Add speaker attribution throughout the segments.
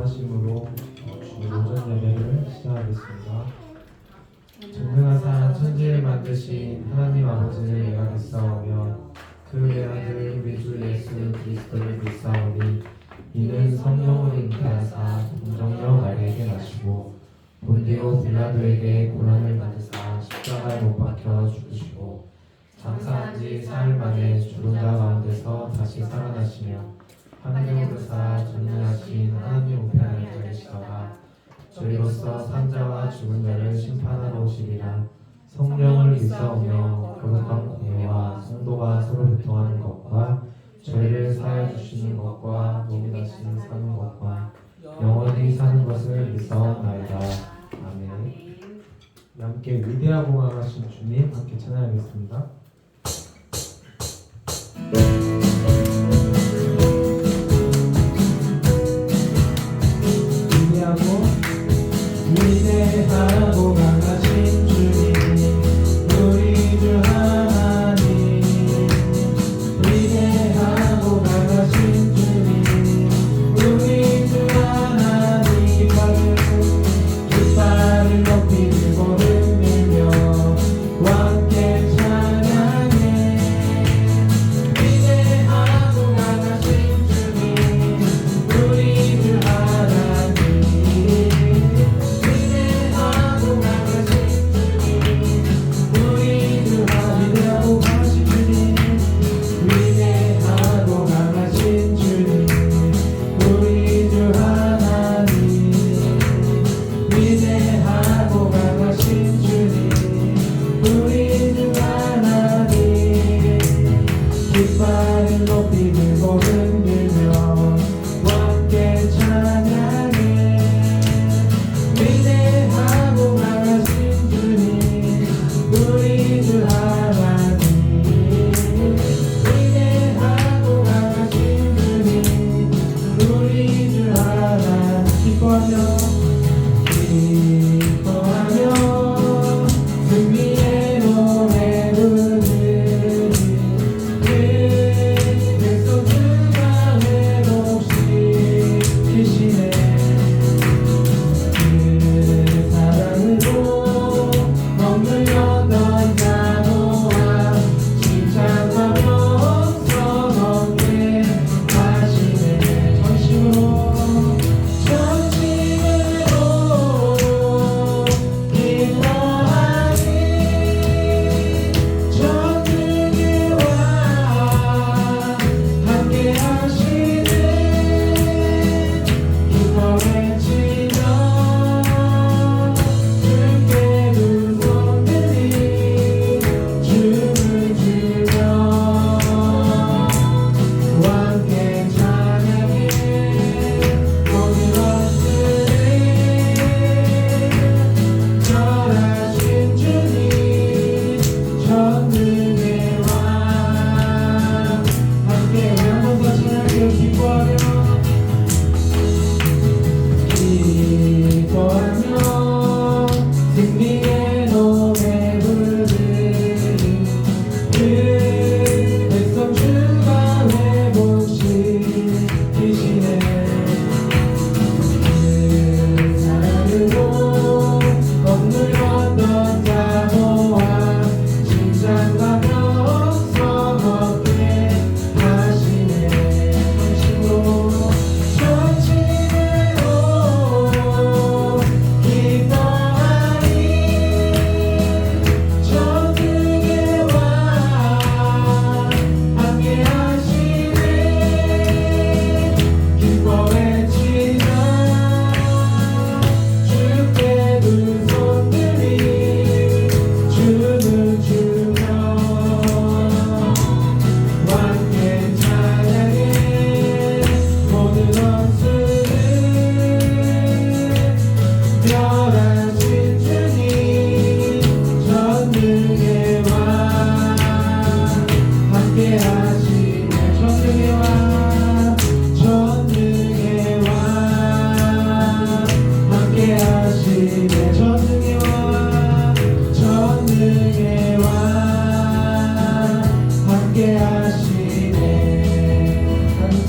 Speaker 1: 기도하심으로 주일 오전 예배를 시작하겠습니다. 전능하사 천지를 만드신 하나님 아버지를 내가 믿사오며 그 외아들 우리 주 예수 그리스도를 믿사오니 이는 성령으로 잉태하사 동정녀 마리아에게 나시고 본디오 빌라도에게 고난을 받으사 십자가에 못 박혀 죽으시고 장사한 지 사흘 만에 죽은 자 가운데서 다시 살아나시며 하늘에 오르사 전능하신 하나님 우편에 앉아 계시다가 저희로서 산자와 죽은 자를 심판하러 오시리라. 성령을 믿사오며 거룩한 공예와 성도가 서로 교통하는 것과 죄를 사하여 주시는 것과 몸이 다시 사는 것과 영원히 사는 것을 믿사옵나이다. 아멘. 함께 위대하고 강하신 주님 함께 찬양하겠습니다. 위대하고 강하신 주님 우리 주 하나님 위대하고 강하신 주님 우리 주 하나님 깃발을 높이 들고 흔들며 함께 찬양해 위대하고 강하신 주님 우리 주 하나님 깃발을 높이 들고 흔들며 함께 찬양해 위대하고 강하신 주님 우리 주 하나님 위대하고 강하신 주님 우리 주 하나님 기뻐하며 승리의 노래 부르는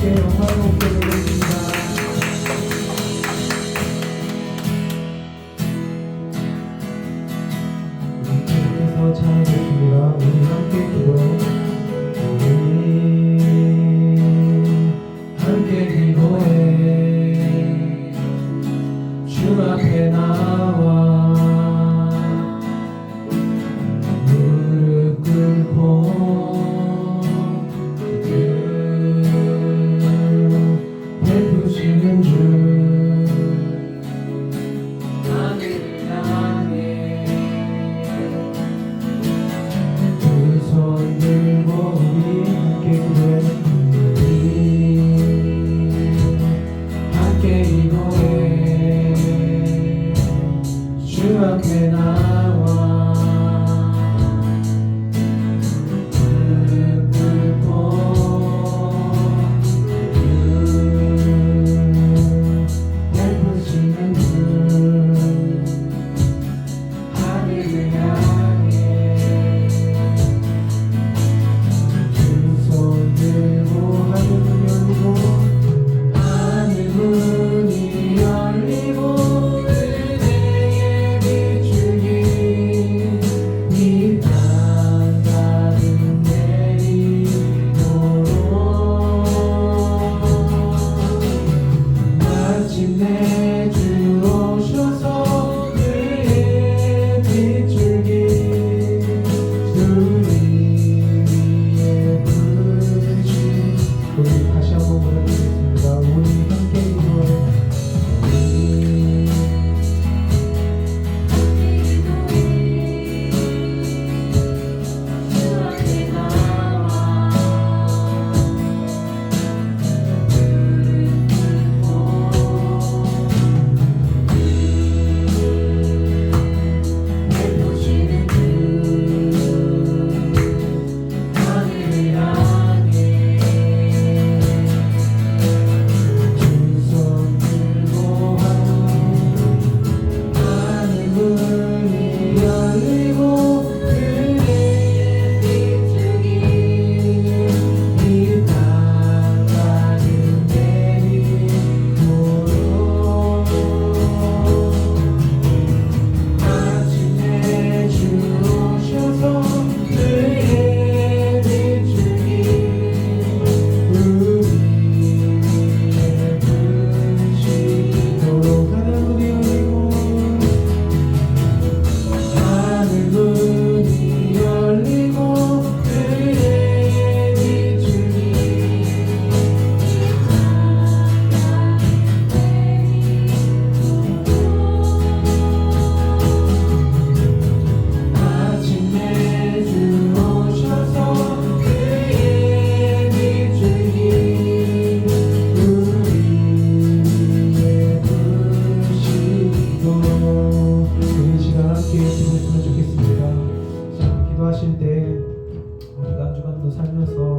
Speaker 1: 함께 영광 높게 드립니다.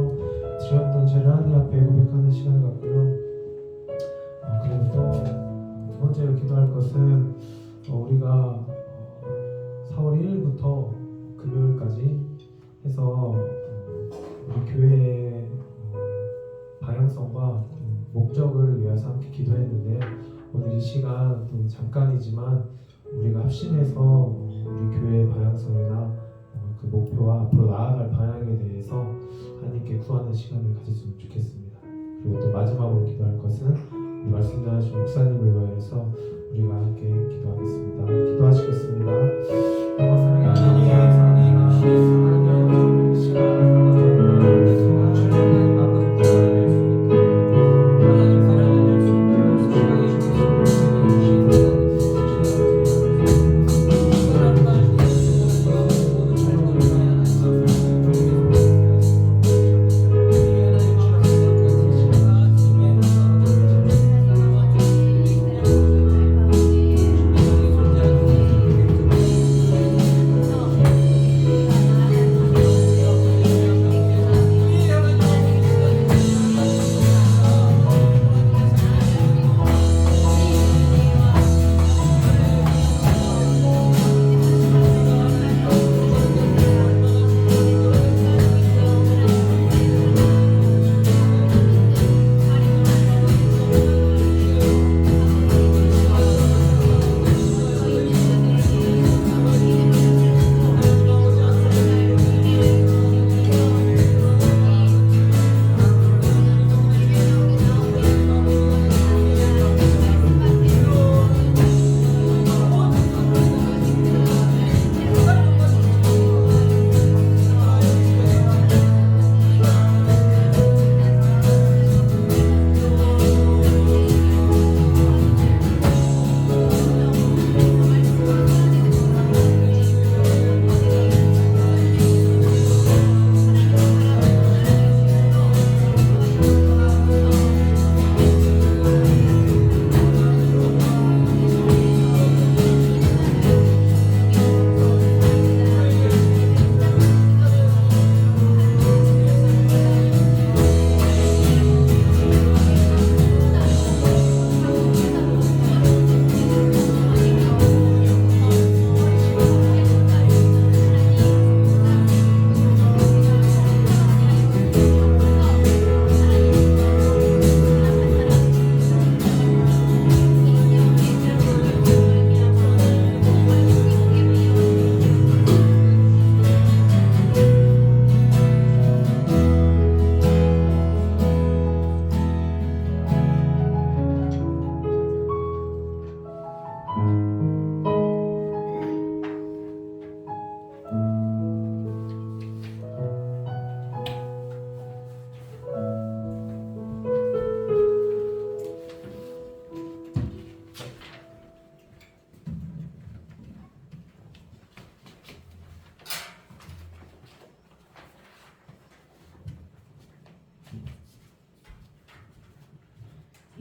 Speaker 1: 위해서 드렸던 죄를 하나님 앞에 고백하는 시간을 갖고요. 그리고 또 두 번째로 기도할 것은 우리가 4월 1일부터 금요일까지 해서 우리 교회의 방향성과 목적을 위해서 함께 기도했는데요. 오늘 이 시간 또 잠깐이지만 우리가 합심해서 우리 교회의 방향성이나 그 목표와 앞으로 나아갈 방향에 대해서 하나님께 구하는 시간을 가졌으면 좋겠습니다. 그리고 또 마지막으로 기도할 것은 우리 말씀 전하신 목사님을 위해서 우리가 함께 기도하겠습니다. 기도하시겠습니다. 사랑하는 하나님, 시간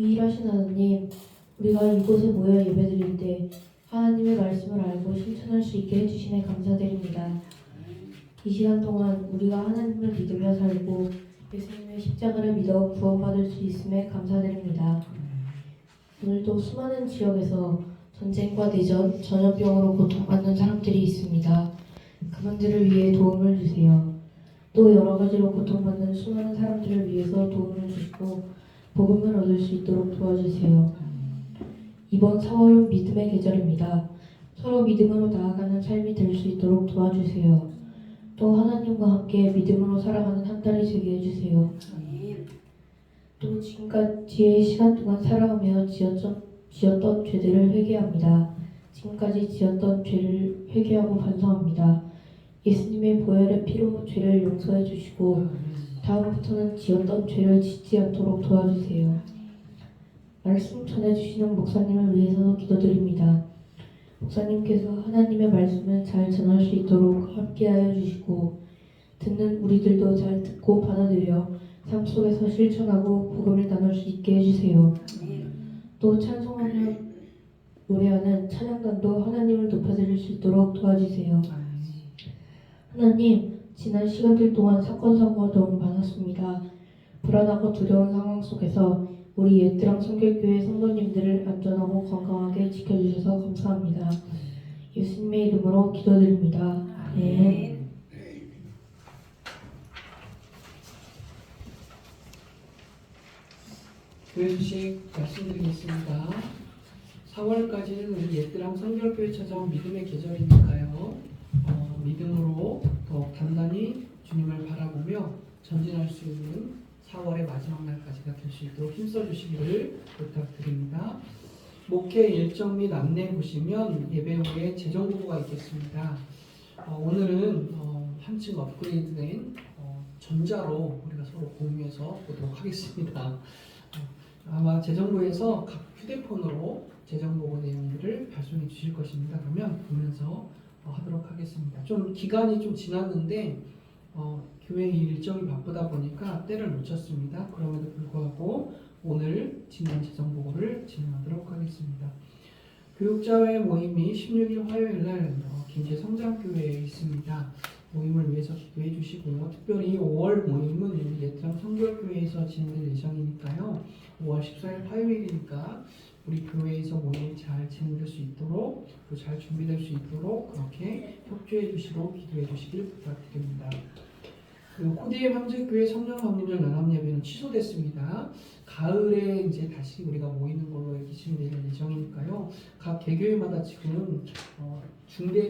Speaker 2: 유일하신 하나님, 우리가 이곳에 모여 예배드릴 때 하나님의 말씀을 알고 실천할 수 있게 해주심에 감사드립니다. 이 시간 동안 우리가 하나님을 믿으며 살고 예수님의 십자가를 믿어 구원받을 수 있음에 감사드립니다. 오늘도 수많은 지역에서 전쟁과 대전, 전염병으로 고통받는 사람들이 있습니다. 그분들을 위해 도움을 주세요. 또 여러 가지로 고통받는 수많은 사람들을 위해서 도움을 주시고 복음을 얻을 수 있도록 도와주세요. 이번 4월은 믿음의 계절입니다. 서로 믿음으로 나아가는 삶이 될 수 있도록 도와주세요. 또 하나님과 함께 믿음으로 살아가는 한 달이 되게 해주세요. 또 지금까지의 시간 동안 살아가며 지었던 죄들을 회개합니다. 지금까지 지었던 죄를 회개하고 반성합니다. 예수님의 보혈의 피로 죄를 용서해 주시고 다음부터는 지었던 죄를 짓지 않도록 도와주세요. 말씀 전해주시는 목사님을 위해서 기도드립니다. 목사님께서 하나님의 말씀을 잘 전할 수 있도록 함께하여 주시고 듣는 우리들도 잘 듣고 받아들여 삶 속에서 실천하고 복음을 나눌 수 있게 해주세요. 또 찬송하며 노래하는 찬양단도 하나님을 높여드릴 수 있도록 도와주세요. 하나님, 지난 시간들 동안 사건 사고가 너무 많았습니다. 불안하고 두려운 상황 속에서 우리 예트랑 성결교회 성도님들을 안전하고 건강하게 지켜주셔서 감사합니다. 예수님의 이름으로 기도드립니다. 아멘.
Speaker 3: 교회 소식 말씀드리겠습니다. 4월까지는 우리 예트랑 성결교회 찾아온 믿음의 계절이니까요. 믿음으로 더욱 단단히 주님을 바라보며 전진할 수 있는 4월의 마지막 날까지가 될 수 있도록 힘써 주시기를 부탁드립니다. 목회 일정 및 안내 보시면 예배 후에 재정 보고가 있겠습니다. 오늘은 한층 업그레이드된 전자로 우리가 서로 공유해서 보도록 하겠습니다. 아마 재정부에서 각 휴대폰으로 재정보고 내용들을 발송해 주실 것입니다. 그러면 보면서 하도록 하겠습니다. 좀 기간이 좀 지났는데 교회 일정이 바쁘다 보니까 때를 놓쳤습니다. 그럼에도 불구하고 오늘 지난 재정보고를 진행하도록 하겠습니다. 교육자회 모임이 16일 화요일 날 김제성장교회에 있습니다. 모임을 위해서 기도해 주시고요. 특별히 5월 모임은 우리 예트랑 성결교회에서 진행될 예정이니까요. 5월 14일 화요일이니까 우리 교회에서 모임이 잘 진행될 수 있도록 또 잘 준비될 수 있도록 그렇게 협조해 주시고 기도해 주시길 부탁드립니다. 그리고 코디엠 형제교회 성령 강림절 나눔 예배는 취소됐습니다. 가을에 이제 다시 우리가 모이는 걸로 진행될 예정이니까요. 각 개교회마다 지금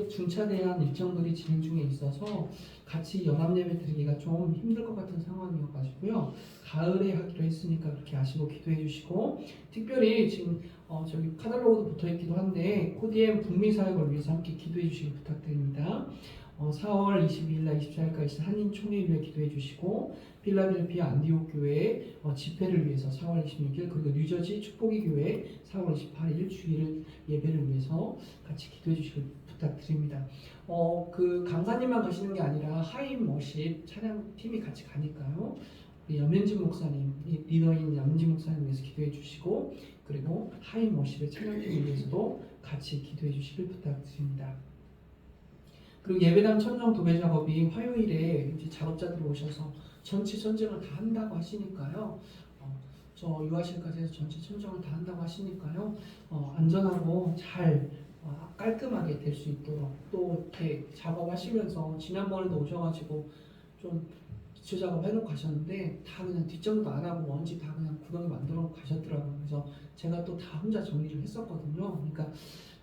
Speaker 3: 중차대한 일정들이 진행 중에 있어서 같이 연합 예배 드리기가 좀 힘들 것 같은 상황이어가지고요. 가을에 하기로 했으니까 그렇게 아시고 기도해 주시고, 특별히 지금 저기 카탈로그도 붙어 있기도 한데 코디엠 북미 사역을 위해서 함께 기도해 주시기 부탁드립니다. 4월 22일 날 24일까지 한인 총회를 위해 기도해 주시고, 필라델피아 안디옥 교회 집회를 위해서 4월 26일, 그리고 뉴저지 축복의 교회 4월 28일 주일 예배를 위해서 같이 기도해 주시길 부탁드립니다. 그 강사님만 가시는 게 아니라 하임 워십 찬양 팀이 같이 가니까요. 우리 염현진 목사님, 리더인 염진 목사님 위해서 기도해 주시고, 그리고 하임 워십의 찬양팀을 위해서도 같이 기도해 주시길 부탁드립니다. 그리고 예배당 천정 도배 작업이 화요일에 이제 작업자들 오셔서 전체 천정을 다 한다고 하시니까요. 저 유아실까지 해서 전체 천정을 다 한다고 하시니까요. 안전하고 잘 깔끔하게 될 수 있도록, 또 이렇게 작업하시면서 지난번에도 오셔가지고 좀 기초 작업 해놓고 가셨는데 다 그냥 뒷정도 안 하고 먼지 다 그냥 구덩이 만들어 놓고 가셨더라고요. 그래서 제가 또 다 혼자 정리를 했었거든요. 그러니까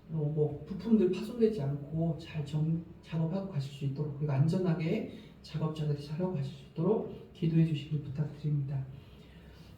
Speaker 3: 뭐 부품들 파손되지 않고 잘 작업하고 가실 수 있도록, 그리고 안전하게 작업자들이 잘하고 가실 수 있도록 기도해 주시길 부탁드립니다.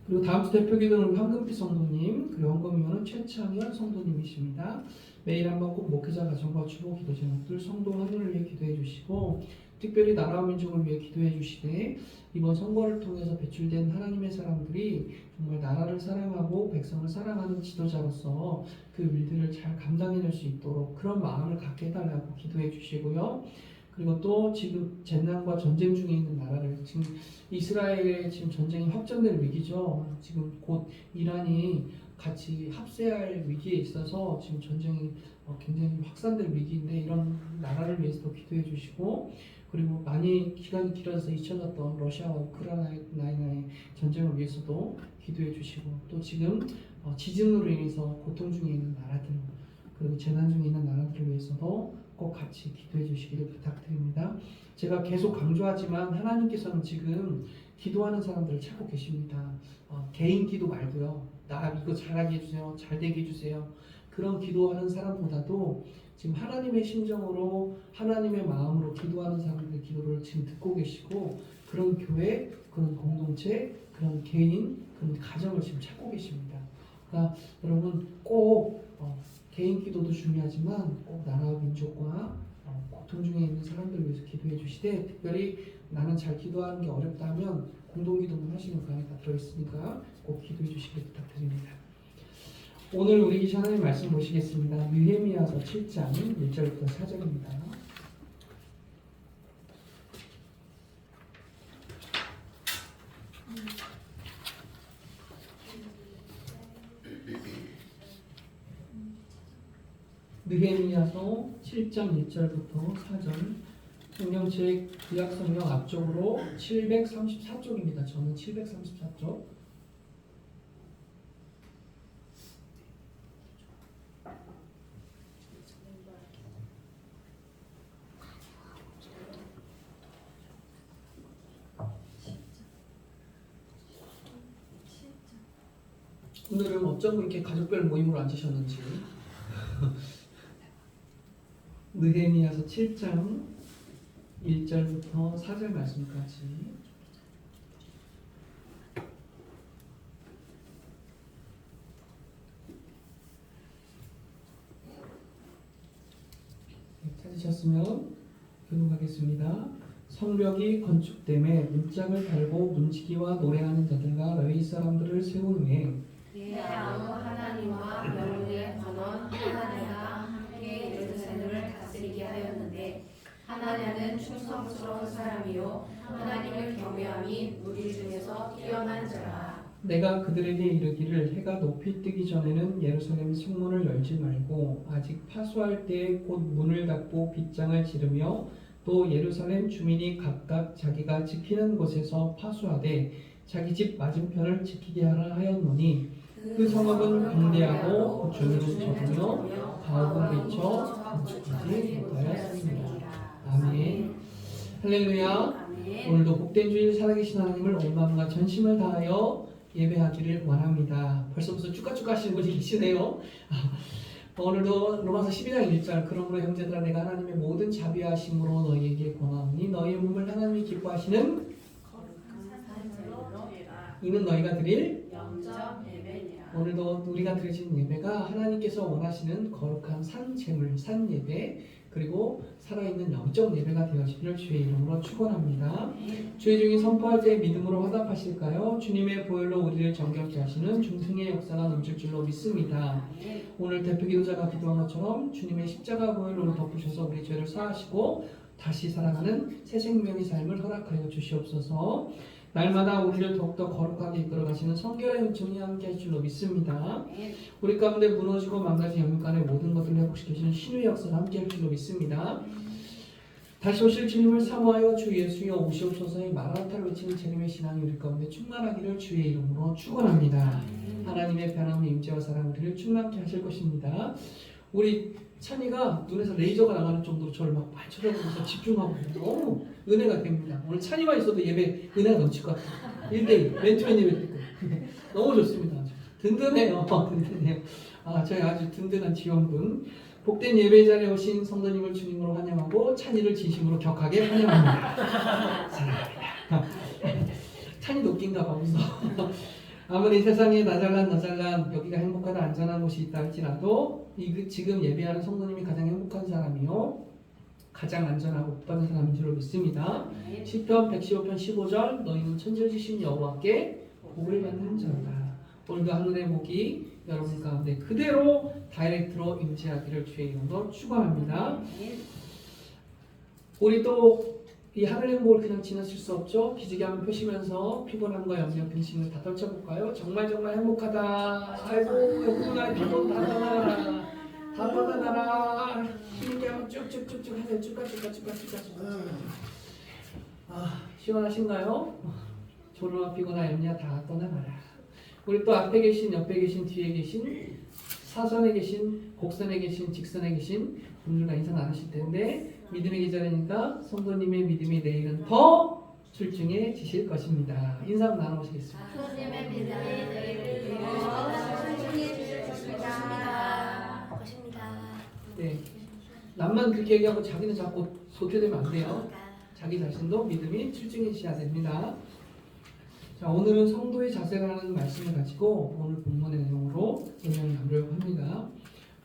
Speaker 3: 그리고 다음 주 대표 기도는 황금빛 성도님, 그리고 헌금위원은 최창현 성도님이십니다. 매일 한번 꼭 목회자 가정과 주보 기도 제목들 성도 하늘을 위해 기도해 주시고, 특별히 나라와 민족을 위해 기도해 주시되, 이번 선거를 통해서 배출된 하나님의 사람들이 정말 나라를 사랑하고 백성을 사랑하는 지도자로서 그 일들을 잘 감당해낼 수 있도록 그런 마음을 갖게 해달라고 기도해 주시고요. 그리고 또 지금 재난과 전쟁 중에 있는 나라를, 지금 이스라엘의 지금 전쟁이 확전될 위기죠. 지금 곧 이란이 같이 합세할 위기에 있어서 지금 전쟁이 굉장히 확산될 위기인데, 이런 나라를 위해서도 기도해 주시고, 그리고 많이 기간이 길어져서 잊혀졌던 러시아와 우크라이나의 전쟁을 위해서도 기도해 주시고, 또 지금 지진으로 인해서 고통 중에 있는 나라들, 그리고 재난 중에 있는 나라들을 위해서도 꼭 같이 기도해 주시기를 부탁드립니다. 제가 계속 강조하지만 하나님께서는 지금 기도하는 사람들을 찾고 계십니다. 개인 기도 말고요. 나 이거 잘하게 해주세요. 잘되게 해주세요. 그런 기도하는 사람보다도 지금 하나님의 심정으로, 하나님의 마음으로 기도하는 사람들의 기도를 지금 듣고 계시고, 그런 교회, 그런 공동체, 그런 개인, 그런 가정을 지금 찾고 계십니다. 그러니까 여러분 꼭 개인 기도도 중요하지만 꼭 나라와 민족과 고통 중에 있는 사람들을 위해서 기도해 주시되, 특별히 나는 잘 기도하는 게 어렵다면 공동기도문 하시는 그 안에 다 들어있으니까 꼭 기도해 주시길 부탁드립니다. 오늘 우리 계신 하나님 말씀 보시겠습니다. 느헤미야서 7장 1절부터 4절입니다. 느헤미야서 7장 1절부터 4절 성경책 구약 성경 앞쪽으로 734쪽입니다. 저는 734쪽. 오늘은 어쩌고 이렇게 가족별 모임으로 앉으셨는지. 느헤미야서 7장 1절부터 4절 말씀까지. 찾으셨으면 교독하겠습니다. 성벽이 건축됨에 문짝을 달고 문지기와 노래하는 자들과 레위 사람들을 세운 후에
Speaker 4: 내 아무 하나님과 영웅의 번원 하나냐가 함께 예루살렘을 다스리게 하였는데 하나냐는 충성스러운 사람이요 하나님을 경외함이 무리 중에서 뛰어난 자라.
Speaker 3: 내가 그들에게 이르기를 해가 높이 뜨기 전에는 예루살렘 성문을 열지 말고 아직 파수할 때에 곧 문을 닫고 빗장을 지르며 또 예루살렘 주민이 각각 자기가 지키는 곳에서 파수하되 자기 집 맞은편을 지키게 하라 하였노니 그 성읍은 광대하고 주민은 적으며 가옥은 미쳐 건축하지 못하였습니다. 아멘. 할렐루야. 오늘도 복된 주일 살아계신 하나님을 온 마음과 전심을 다하여 예배하기를 원합니다. 벌써부터 쭉가쭉 하시는 분이 계시네요. 오늘도 로마서 12장 1절 그러므로 형제들아 내가 하나님의 모든 자비하심으로 너희에게 권하오니 너희의 몸을 하나님이 기뻐하시는 이는 너희가 드릴
Speaker 4: 영적 예배니라.
Speaker 3: 오늘도 우리가 드리는 예배가 하나님께서 원하시는 거룩한 산 제물, 산 예배 그리고 살아있는 영적 예배가 되어지기를 주의 이름으로 축원합니다. 주의 종이 선포할 때 믿음으로 화답하실까요? 주님의 보혈로 우리를 정결케 하시는 중생의 역사가 넘칠 줄로 믿습니다. 오늘 대표 기도자가 기도한 것처럼 주님의 십자가 보혈로 덮으셔서 우리 죄를 사하시고 다시 살아가는 새 생명의 삶을 허락하여 주시옵소서. 날마다 우리를 더욱더 거룩하게 이끌어가시는 성결의 은총이 함께 할 줄로 믿습니다. 우리 가운데 무너지고 망가진 영육간의 모든 것들을 회복시키시는 신의 역사가 함께 할 줄로 믿습니다. 다시 오실 주님을 사모하여 주 예수여 오시옵소서의 마라나타를 외치는 재림의 신앙이 우리 가운데 충만하기를 주의 이름으로 축원합니다. 하나님의 변함의 임재와 사랑 우리를 충만케 하실 것입니다. 우리 찬이가 눈에서 레이저가 나가는 정도로 저를 막 많이 쳐다보면서 집중하고 너무 은혜가 됩니다. 오늘 찬이만 있어도 예배 은혜가 넘칠 것 같아요. 1대1 맨투맨 예배 듣고 너무 좋습니다. 든든해요. 든든해요. 저희 아주 든든한 지원군. 복된 예배 자리에 오신 성도님을 주님으로 환영하고 찬이를 진심으로 격하게 환영합니다. 사랑합니다. 찬이도 웃긴가 봐 웃어. 아무리 세상에 나잘난 여기가 행복하다 안전한 곳이 있다 할지라도 지금 예배하는 성도님이 가장 행복한 사람이요 가장 안전하고 복받은 사람인 줄로 믿습니다. 시편 115편 15절 너희는 천지를 여호와께 복을 받는 자다. 오늘도 하늘의 복이 여러분 가운데 그대로 다이렉트로 임재하기를 주의 이름으로 축원합니다. 우리 또 이 하늘의 행복을 그냥 지나칠 수 없죠. 기지개 한번 펴시면서 피곤함과 염려, 근심을 다 떨쳐볼까요? 정말 행복하다. 아이고 여구나 피곤 다 떠나라. 힘있게 한번 쭉쭉쭉쭉 하세요. 쭉가. 시원하신가요? 졸음과 피곤한 염려 다 떠나가라. 우리 또 앞에 계신, 옆에 계신, 뒤에 계신, 사선에 계신, 곡선에 계신, 직선에 계신 분들과 인사 나누실 텐데 믿음의 계절이니까 성도님의 믿음이 내일은 더 출중해지실 것입니다. 인사 한번 나눠보시겠습니다.
Speaker 4: 주님의 믿음이 내일을 더 출중해지실 것입니다.
Speaker 3: 네, 남만 그렇게 얘기하고 자기는 자꾸 소퇴되면 안 돼요. 자기 자신도 믿음이 출중해지셔야 됩니다. 자, 오늘은 성도의 자세라는 말씀을 가지고 오늘 본문의 내용으로 설명을 나누려고 합니다.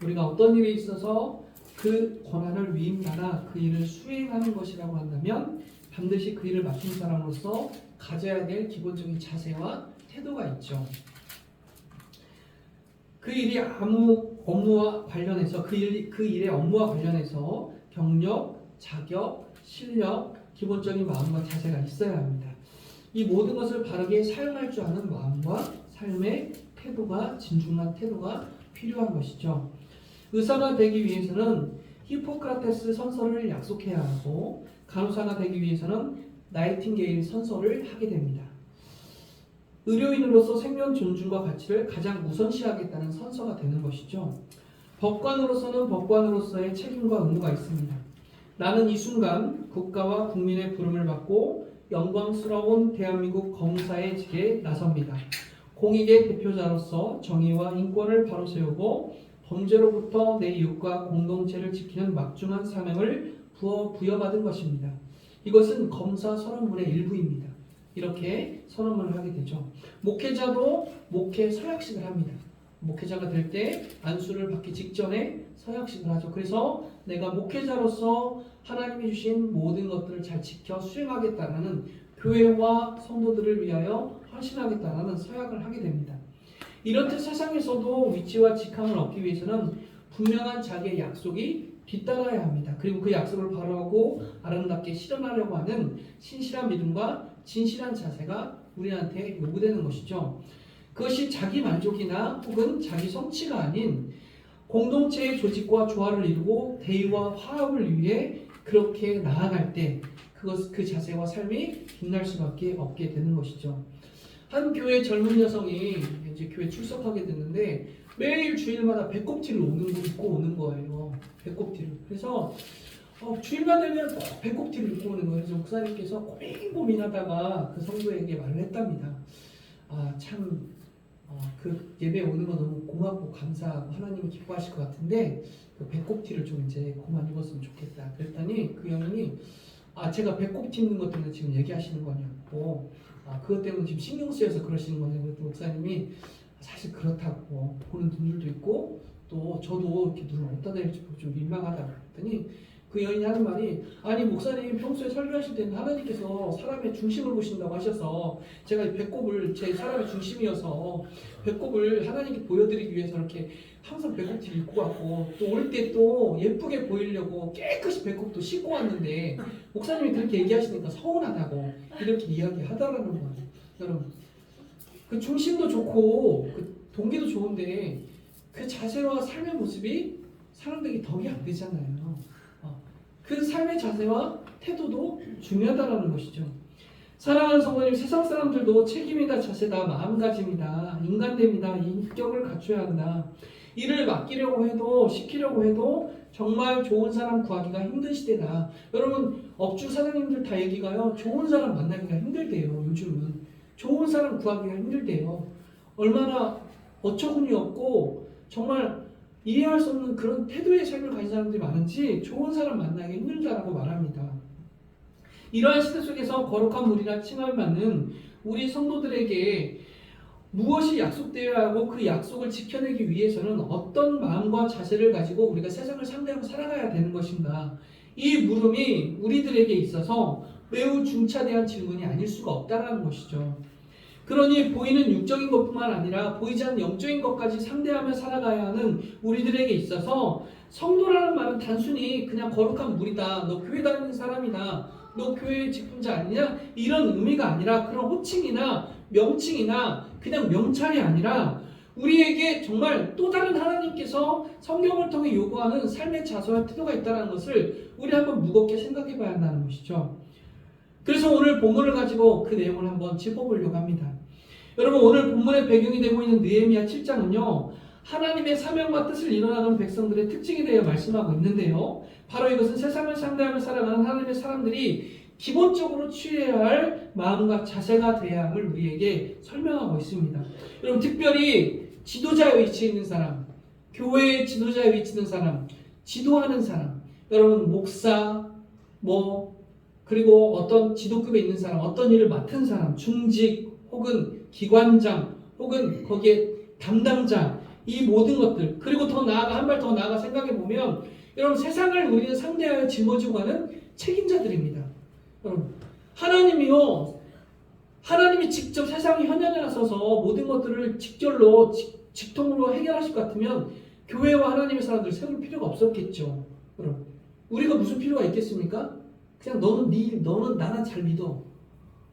Speaker 3: 우리가 어떤 일이 있어서 그 권한을 위임받아 그 일을 수행하는 것이라고 한다면 반드시 그 일을 맡은 사람으로서 가져야 될 기본적인 자세와 태도가 있죠. 그 일이 아무 업무와 관련해서 그 일의 업무와 관련해서 경력, 자격, 실력, 기본적인 마음과 자세가 있어야 합니다. 이 모든 것을 바르게 사용할 줄 아는 마음과 삶의 태도가 진중한 태도가 필요한 것이죠. 의사가 되기 위해서는 히포크라테스 선서를 약속해야 하고 간호사가 되기 위해서는 나이팅게일 선서를 하게 됩니다. 의료인으로서 생명 존중과 가치를 가장 우선시하겠다는 선서가 되는 것이죠. 법관으로서는 법관으로서의 책임과 의무가 있습니다. 나는 이 순간 국가와 국민의 부름을 받고 영광스러운 대한민국 검사의 직에 나섭니다. 공익의 대표자로서 정의와 인권을 바로 세우고 범죄로부터 내 이웃과 공동체를 지키는 막중한 사명을 부여받은 것입니다. 이것은 검사 선언문의 일부입니다. 이렇게 선언문을 하게 되죠. 목회자도 목회 서약식을 합니다. 목회자가 될 때 안수를 받기 직전에 서약식을 하죠. 그래서 내가 목회자로서 하나님이 주신 모든 것들을 잘 지켜 수행하겠다라는 교회와 성도들을 위하여 헌신하겠다라는 서약을 하게 됩니다. 이렇듯 세상에서도 위치와 직함을 얻기 위해서는 분명한 자기의 약속이 뒤따라야 합니다. 그리고 그 약속을 바로하고 아름답게 실현하려고 하는 신실한 믿음과 진실한 자세가 우리한테 요구되는 것이죠. 그것이 자기 만족이나 혹은 자기 성취가 아닌 공동체의 조직과 조화를 이루고 대의와 화합을 위해 그렇게 나아갈 때 그 자세와 삶이 빛날 수밖에 없게 되는 것이죠. 한 교회 젊은 여성이 이제 교회 출석하게 됐는데 매일 주일마다 배꼽티를 입고 오는 거예요. 배꼽티를. 그래서 주일만 되면 꼭 배꼽티를 입고 오는 거예요. 그래서 목사님께서 고민하다가 그 성도에게 말을 했답니다. 그 예배 오는 거 너무 고맙고 감사하고 하나님이 기뻐하실 것 같은데 그 배꼽티를 좀 이제 그만 입었으면 좋겠다. 그랬더니 그 여인이 제가 배꼽티 입는 것 때문에 지금 얘기하시는 거냐고 그것 때문에 지금 신경 쓰여서 그러시는 거냐고 그랬더니 목사님이 사실 그렇다고 보는 분들도 있고 또 저도 이렇게 눈을 어디다 대할지 좀 민망하다고 그랬더니 그 여인이 하는 말이 목사님 평소에 설교하실 때는 하나님께서 사람의 중심을 보신다고 하셔서 제가 이 배꼽을 제 사람의 중심이어서 배꼽을 하나님께 보여드리기 위해서 이렇게 항상 배꼽티를 입고 왔고 또 올 때 또 예쁘게 보이려고 깨끗이 배꼽도 씻고 왔는데 목사님이 그렇게 얘기하시니까 서운하다고 이렇게 이야기하더라는 거예요. 여러분 그 중심도 좋고 그 동기도 좋은데 그 자세와 삶의 모습이 사람들에게 덕이 안 되잖아요. 그 삶의 자세와 태도도 중요하다는 것이죠. 사랑하는 성도님, 세상 사람들도 책임이다, 자세다, 마음가짐이다, 인간됨이다, 인격을 갖춰야 한다. 일을 맡기려고 해도 시키려고 해도 정말 좋은 사람 구하기가 힘든 시대다. 여러분 업주 사장님들 다 얘기가요. 좋은 사람 만나기가 힘들대요. 요즘은 좋은 사람 구하기가 힘들대요. 얼마나 어처구니 없고 정말 이해할 수 없는 그런 태도의 삶을 가진 사람들이 많은지 좋은 사람 만나기 힘들다라고 말합니다. 이러한 시대 속에서 거룩한 물이나 칭함을 받는 우리 성도들에게 무엇이 약속되어야 하고 그 약속을 지켜내기 위해서는 어떤 마음과 자세를 가지고 우리가 세상을 상대하고 살아가야 되는 것인가. 이 물음이 우리들에게 있어서 매우 중차대한 질문이 아닐 수가 없다는 것이죠. 그러니 보이는 육적인 것뿐만 아니라 보이지 않는 영적인 것까지 상대하며 살아가야 하는 우리들에게 있어서 성도라는 말은 단순히 그냥 거룩한 물이다, 너 교회 다니는 사람이다, 너 교회 직분자 아니냐 이런 의미가 아니라 그런 호칭이나 명칭이나 그냥 명찰이 아니라 우리에게 정말 또 다른 하나님께서 성경을 통해 요구하는 삶의 자세와 태도가 있다는 것을 우리 한번 무겁게 생각해 봐야 한다는 것이죠. 그래서 오늘 본문을 가지고 그 내용을 한번 짚어보려고 합니다. 여러분 오늘 본문의 배경이 되고 있는 느헤미야 7장은요. 하나님의 사명과 뜻을 이뤄나가는 백성들의 특징에 대해 말씀하고 있는데요. 바로 이것은 세상을 상대하며 살아가는 하나님의 사람들이 기본적으로 취해야 할 마음과 자세가 돼야 함을 우리에게 설명하고 있습니다. 여러분 특별히 지도자의 위치에 있는 사람, 교회의 지도자의 위치에 있는 사람, 지도하는 사람, 여러분 목사, 그리고 어떤 지도급에 있는 사람, 어떤 일을 맡은 사람, 중직 혹은 기관장 혹은 거기에 담당자, 이 모든 것들, 그리고 더 나아가 한 발 더 나아가 생각해 보면 여러분 세상을 우리는 상대하여 짊어지고 가는 책임자들입니다. 여러분 하나님이 직접 세상에 현현에 나서서 모든 것들을 직통으로 해결하실 것 같으면 교회와 하나님의 사람들 세울 필요가 없었겠죠. 여러분 우리가 무슨 필요가 있겠습니까? 그냥 너는 나나 잘 믿어.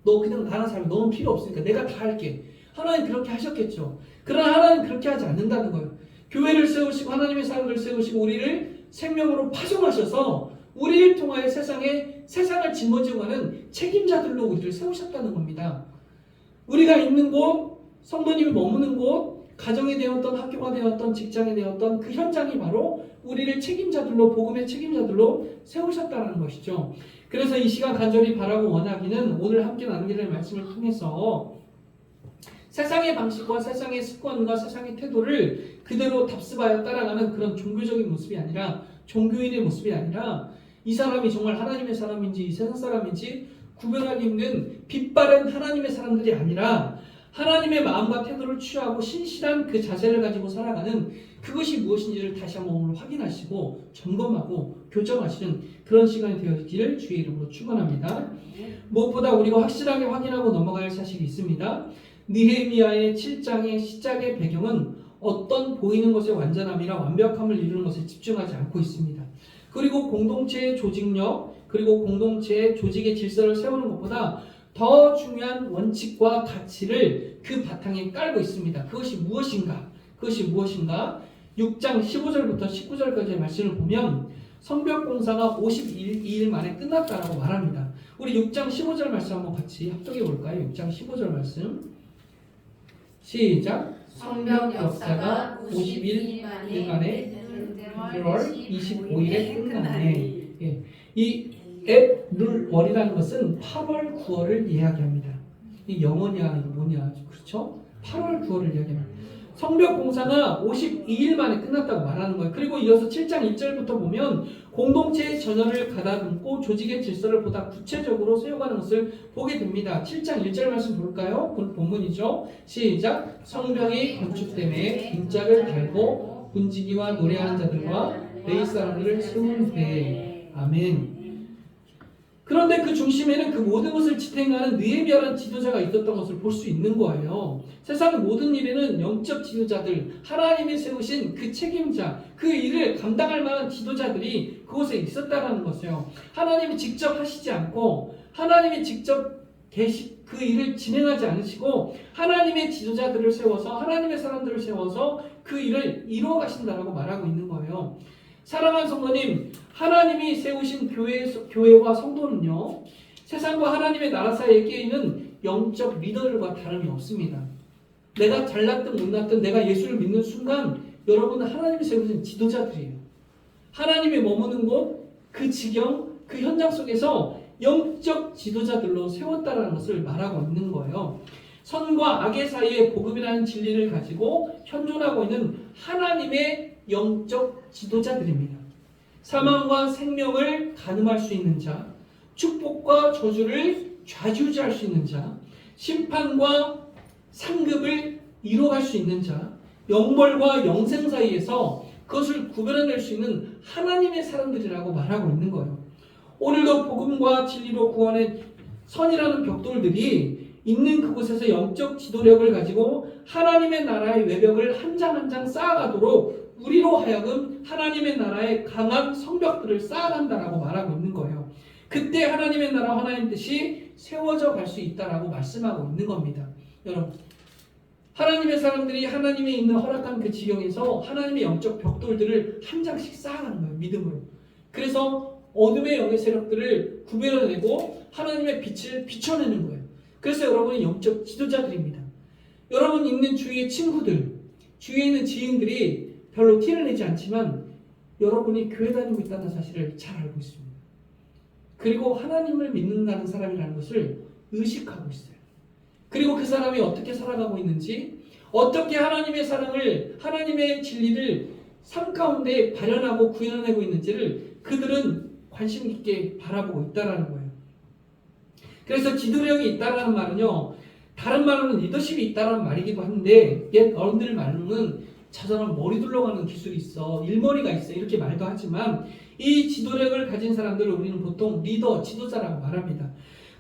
Speaker 3: 너 그냥 나나 잘 믿어. 너는 필요 없으니까 내가 다 할게. 하나님 그렇게 하셨겠죠. 그러나 하나님 그렇게 하지 않는다는 거예요. 교회를 세우시고 하나님의 사람들을 세우시고 우리를 생명으로 파송하셔서 우리를 통하여 세상에 세상을 짊어지고가는 책임자들로 우리를 세우셨다는 겁니다. 우리가 있는 곳, 성도님이 머무는 곳, 가정이 되었던 학교가 되었던 직장이 되었던 그 현장이 바로 우리를 책임자들로 복음의 책임자들로 세우셨다는 것이죠. 그래서 이 시간 간절히 바라고 원하기는 오늘 함께 나누기를 말씀을 통해서 세상의 방식과 세상의 습관과 세상의 태도를 그대로 답습하여 따라가는 그런 종교적인 모습이 아니라 종교인의 모습이 아니라 이 사람이 정말 하나님의 사람인지 이 세상 사람인지 구별하기 힘든 빛바랜 하나님의 사람들이 아니라 하나님의 마음과 태도를 취하고 신실한 그 자세를 가지고 살아가는 그것이 무엇인지를 다시 한번 오늘 확인하시고 점검하고 교정하시는 그런 시간이 되어지기를 주의 이름으로 축원합니다. 무엇보다 우리가 확실하게 확인하고 넘어갈 사실이 있습니다. 느헤미야의 7장의 시작의 배경은 어떤 보이는 것의 완전함이나 완벽함을 이루는 것에 집중하지 않고 있습니다. 그리고 공동체의 조직력, 그리고 공동체의 조직의 질서를 세우는 것보다 더 중요한 원칙과 가치를 그 바탕에 깔고 있습니다. 그것이 무엇인가? 6장 15절부터 19절까지의 말씀을 보면 성벽 공사가 52일 만에 끝났다라고 말합니다. 우리 6장 15절 말씀 한번 같이 합독해 볼까요? 6장 15절 말씀 시작.
Speaker 4: 성벽 역사가
Speaker 3: 51일 만에 1월 25일에 끝나네. 예. 이 앱룰월이라는 것은 8월 9월을 이야기합니다. 이 영어냐 이거 뭐냐 그렇죠? 8월 9월을 이야기합니다. 성벽 공사가 52일 만에 끝났다고 말하는 거예요. 그리고 이어서 7장 1절부터 보면 공동체의 전열을 가다듬고 조직의 질서를 보다 구체적으로 세워가는 것을 보게 됩니다. 7장 1절 말씀 볼까요? 본문이죠. 시작. 성벽이 건축됨에 등짝을 달고 군지기와 노래하는 자들과 레위 사람들을 세운 후에 아멘. 그런데 그 중심에는 그 모든 것을 지탱하는 느헤미야라는 지도자가 있었던 것을 볼 수 있는 거예요. 세상의 모든 일에는 영적 지도자들, 하나님이 세우신 그 책임자, 그 일을 감당할 만한 지도자들이 그곳에 있었다는 것이에요. 하나님이 직접 하시지 않고 하나님이 직접 그 일을 진행하지 않으시고 하나님의 지도자들을 세워서 하나님의 사람들을 세워서 그 일을 이루어 가신다라고 말하고 있는 거예요. 사랑하는 성도님, 하나님이 세우신 교회와 성도는요, 세상과 하나님의 나라 사이에 끼어있는 영적 리더들과 다름이 없습니다. 내가 잘났든 못났든 내가 예수를 믿는 순간 여러분은 하나님이 세우신 지도자들이에요. 하나님이 머무는 곳, 그 지경, 그 현장 속에서 영적 지도자들로 세웠다라는 것을 말하고 있는 거예요. 선과 악의 사이에 복음이라는 진리를 가지고 현존하고 있는 하나님의 영적 지도자들입니다. 사망과 생명을 가늠할 수 있는 자, 축복과 저주를 좌지우지할 수 있는 자, 심판과 상급을 이뤄갈 수 있는 자, 영벌과 영생 사이에서 그것을 구별해낼 수 있는 하나님의 사람들이라고 말하고 있는 거예요. 오늘도 복음과 진리로 구원의 선이라는 벽돌들이 있는 그곳에서 영적 지도력을 가지고 하나님의 나라의 외벽을 한 장 한 장 쌓아가도록 우리로 하여금 하나님의 나라의 강한 성벽들을 쌓아간다라고 말하고 있는 거예요. 그때 하나님의 나라 하나님 뜻이 세워져 갈 수 있다라고 말씀하고 있는 겁니다. 여러분, 하나님의 사람들이 하나님이 있는 허락한 그 지경에서 하나님의 영적 벽돌들을 한 장씩 쌓아가는 거예요. 믿음으로. 그래서 어둠의 영의 세력들을 구별해내고 하나님의 빛을 비춰내는 거예요. 그래서 여러분이 영적 지도자들입니다. 여러분 있는 주위의 친구들, 주위에 있는 지인들이 별로 티를 내지 않지만 여러분이 교회 다니고 있다는 사실을 잘 알고 있습니다. 그리고 하나님을 믿는다는 사람이라는 것을 의식하고 있어요. 그리고 그 사람이 어떻게 살아가고 있는지, 어떻게 하나님의 사랑을, 하나님의 진리를 삶 가운데 발현하고 구현해내고 있는지를 그들은 관심 깊게 바라보고 있다는 거예요. 그래서 지도력이 있다는 말은요, 다른 말로는 리더십이 있다는 말이기도 한데 옛 어른들 말로는 저 사람 머리 둘러가는 기술이 있어, 일머리가 있어 이렇게 말도 하지만 이 지도력을 가진 사람들을 우리는 보통 리더, 지도자라고 말합니다.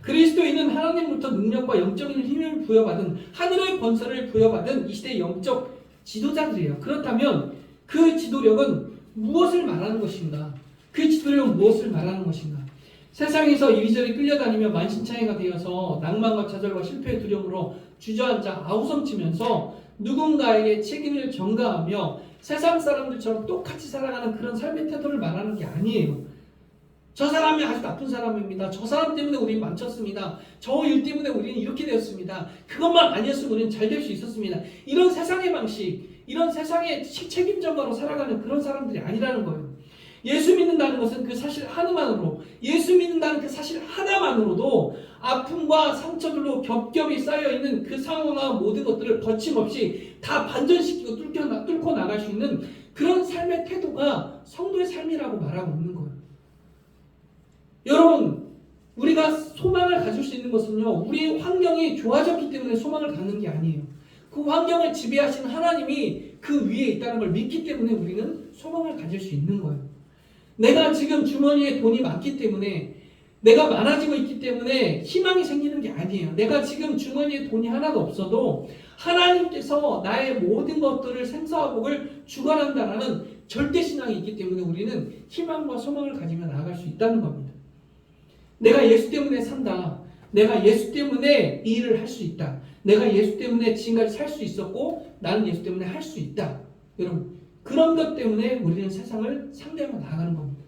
Speaker 3: 그리스도인은 하나님부터 능력과 영적인 힘을 부여받은, 하늘의 권세를 부여받은 이 시대의 영적 지도자들이에요. 그렇다면 그 지도력은 무엇을 말하는 것인가? 그 지도력은 무엇을 말하는 것인가? 세상에서 이리저리 끌려다니며 만신창이가 되어서 낭만과 좌절과 실패의 두려움으로 주저앉아 아우성치면서 누군가에게 책임을 전가하며 세상 사람들처럼 똑같이 살아가는 그런 삶의 태도를 말하는 게 아니에요. 저 사람이 아주 나쁜 사람입니다. 저 사람 때문에 우리는 망쳤습니다. 저 일 때문에 우리는 이렇게 되었습니다. 그것만 아니었으면 우리는 잘 될 수 있었습니다. 이런 세상의 방식, 이런 세상의 책임전가로 살아가는 그런 사람들이 아니라는 거예요. 예수 믿는다는 것은 그 사실 하나만으로, 예수 믿는다는 그 사실 하나만으로도 아픔과 상처들로 겹겹이 쌓여있는 그 상황과 모든 것들을 거침없이 다 반전시키고 뚫고 나갈 수 있는 그런 삶의 태도가 성도의 삶이라고 말하고 있는 거예요. 여러분, 우리가 소망을 가질 수 있는 것은요, 우리의 환경이 좋아졌기 때문에 소망을 갖는 게 아니에요. 그 환경을 지배하신 하나님이 그 위에 있다는 걸 믿기 때문에 우리는 소망을 가질 수 있는 거예요. 내가 지금 주머니에 돈이 많기 때문에, 내가 많아지고 있기 때문에 희망이 생기는 게 아니에요. 내가 지금 주머니에 돈이 하나도 없어도 하나님께서 나의 모든 것들을 생사화복을 주관한다라는 절대신앙이 있기 때문에 우리는 희망과 소망을 가지며 나아갈 수 있다는 겁니다. 내가 예수 때문에 산다. 내가 예수 때문에 이 일을 할 수 있다. 내가 예수 때문에 지금까지 살 수 있었고 나는 예수 때문에 할 수 있다. 여러분, 그런 것 때문에 우리는 세상을 상대하며 나아가는 겁니다.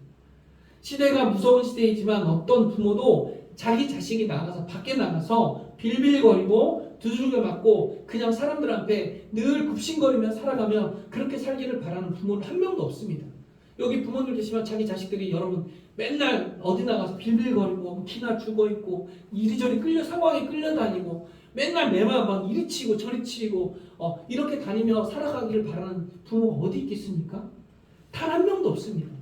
Speaker 3: 시대가 무서운 시대이지만 어떤 부모도 자기 자식이 나가서 밖에 나가서 빌빌거리고 두들겨 맞고 그냥 사람들 앞에 늘 굽신거리며 살아가며 그렇게 살기를 바라는 부모는 한 명도 없습니다. 여기 부모님 계시면 자기 자식들이 여러분 맨날 어디 나가서 빌빌거리고 키나 죽어있고 이리저리 상황에 끌려다니고 맨날 매만 막 이리 치고 저리 치고 이렇게 다니며 살아가기를 바라는 부모가 어디 있겠습니까? 단 한 명도 없습니다.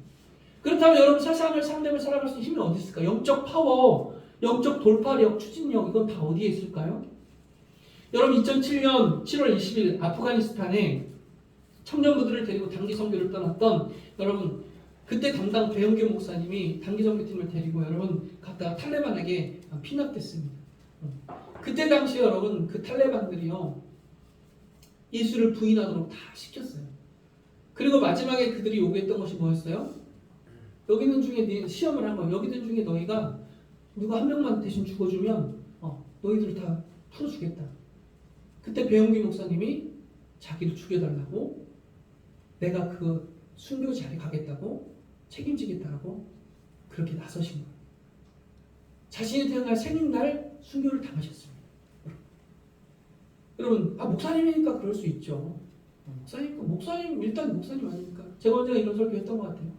Speaker 3: 그렇다면 여러분 세상을 상대하며 살아갈 수 있는 힘이 어디 있을까? 영적 파워, 영적 돌파력, 추진력 이건 다 어디에 있을까요? 여러분 2007년 7월 20일 아프가니스탄에 청년부들을 데리고 단기 선교를 떠났던 여러분 그때 담당 배영규 목사님이 단기 선교팀을 데리고 여러분 갔다가 탈레반에게 피납됐습니다. 그때 당시 여러분 그 탈레반들이요 예수를 부인하도록 다 시켰어요. 그리고 마지막에 그들이 요구했던 것이 뭐였어요? 여기 있는 중에 시험을 한 거예요. 여기 있는 중에 너희가 누가 한 명만 대신 죽어주면 너희들 다 풀어주겠다. 그때 배영규 목사님이 자기를 죽여달라고 내가 그 순교 자리에 가겠다고 책임지겠다라고 그렇게 나서신 거예요. 자신이 태어날 생일날 순교를 당하셨습니다. 여러분, 목사님이니까 그럴 수 있죠. 목사님 일단 목사님 아닙니까? 제가 언젠가 이런 설교했던 것 같아요.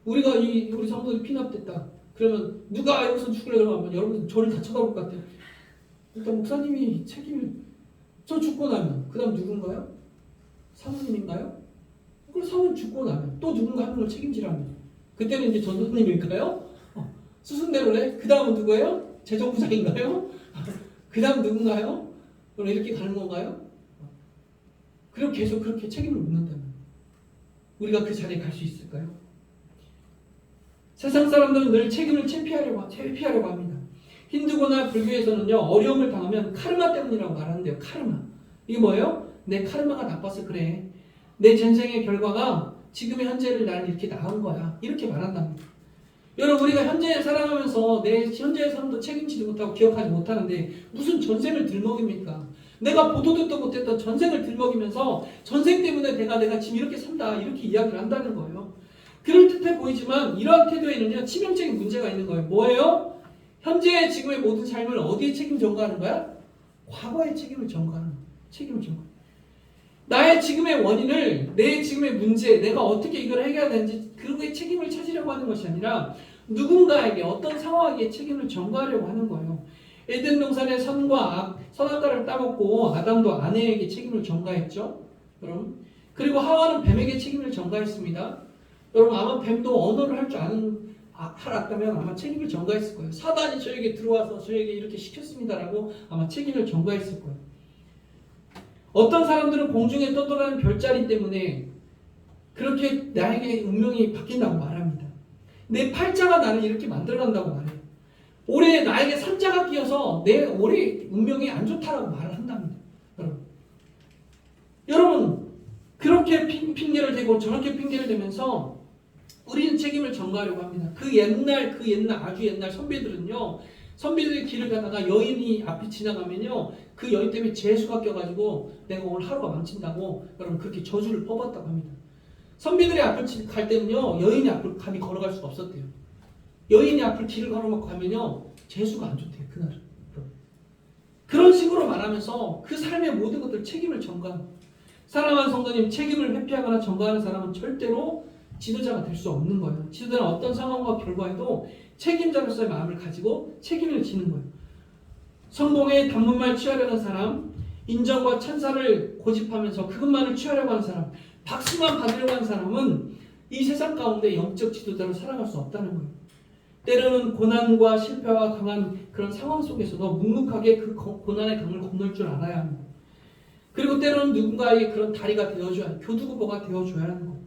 Speaker 3: 우리가 우리 성도들이 피납됐다. 그러면 누가 여기서 죽으려 그러면 여러분 저를 다 쳐다볼 것 같아요. 일단 목사님이 책임을 저 죽고 나면 그 다음 누군가요? 사모님인가요? 그리고 사모님 죽고 나면 또 누군가 한 명을 책임지라면 그때는 이제 전도사님일까요? 수순대로래? 그 다음은 누구예요? 재정부장인가요? 그 다음 누군가요? 그럼 이렇게 가는 건가요? 그리고 계속 그렇게 책임을 묻는다면 우리가 그 자리에 갈 수 있을까요? 세상 사람들은 늘 책임을 회피하려고 합니다. 힌두교나 불교에서는요 어려움을 당하면 카르마 때문이라고 말하는데요. 카르마 이게 뭐예요? 내 카르마가 나빠서 그래. 내 전생의 결과가 지금의 현재를 나를 이렇게 낳은 거야. 이렇게 말한답니다. 여러분 우리가 현재에 살아가면서 내 현재의 삶도 책임지지 못하고 기억하지 못하는데 무슨 전생을 들먹입니까? 내가 보도 듣도 못했던 전생을 들먹이면서 전생 때문에 내가 지금 이렇게 산다 이렇게 이야기를 한다는 거예요. 그럴듯해 보이지만 이러한 태도에는요 치명적인 문제가 있는 거예요. 뭐예요? 현재의 지금의 모든 삶을 어디에 책임 전가하는 거야? 과거의 책임을 전가하는 거야. 책임을 전가. 나의 지금의 원인을 내 지금의 문제 내가 어떻게 이걸 해결해야 되는지 그거에 책임을 찾으려고 하는 것이 아니라 누군가에게 어떤 상황에 책임을 전가하려고 하는 거예요. 에덴 동산의 선과 악, 선악과를 따먹고 아담도 아내에게 책임을 전가했죠. 여러분. 그리고 하와는 뱀에게 책임을 전가했습니다. 여러분 아마 뱀도 언어를 할 줄 알았다면 아마 책임을 전가했을 거예요. 사단이 저에게 들어와서 저에게 이렇게 시켰습니다라고 아마 책임을 전가했을 거예요. 어떤 사람들은 공중에 떠돌아다니는 별자리 때문에 그렇게 나에게 운명이 바뀐다고 말합니다. 내 팔자가 나를 이렇게 만들어간다고 말해요. 올해 나에게 삼자가 끼어서 내 올해 운명이 안 좋다라고 말을 한답니다. 여러분 그렇게 핑계를 대고 저렇게 핑계를 대면서 우리는 책임을 전가하려고 합니다. 그 옛날 아주 옛날 선비들은요. 선비들의 길을 가다가 여인이 앞에 지나가면요. 그 여인 때문에 재수가 껴가지고 내가 오늘 하루가 망친다고 여러분 그렇게 저주를 뽑았다고 합니다. 선비들의 앞을 갈 때는요. 여인의 앞을 감히 걸어갈 수가 없었대요. 여인이 앞을 길을 걸어놓고 하면요 재수가 안 좋대요 그날은. 그런 식으로 말하면서 그 삶의 모든 것들 책임을 전가합니다. 사랑하는 성도님, 책임을 회피하거나 전가하는 사람은 절대로 지도자가 될 수 없는 거예요. 지도자는 어떤 상황과 결과에도 책임자로서의 마음을 가지고 책임을 지는 거예요. 성공의 단문만 취하려는 사람, 인정과 찬사를 고집하면서 그것만을 취하려고 하는 사람, 박수만 받으려고 하는 사람은 이 세상 가운데 영적 지도자로 살아갈 수 없다는 거예요. 때로는 고난과 실패와 강한 그런 상황 속에서도 묵묵하게 그 고난의 강을 건널 줄 알아야 하는 거예요. 그리고 때로는 누군가에게 그런 다리가 되어줘야 하는, 교두보가 되어줘야 하는 거예요.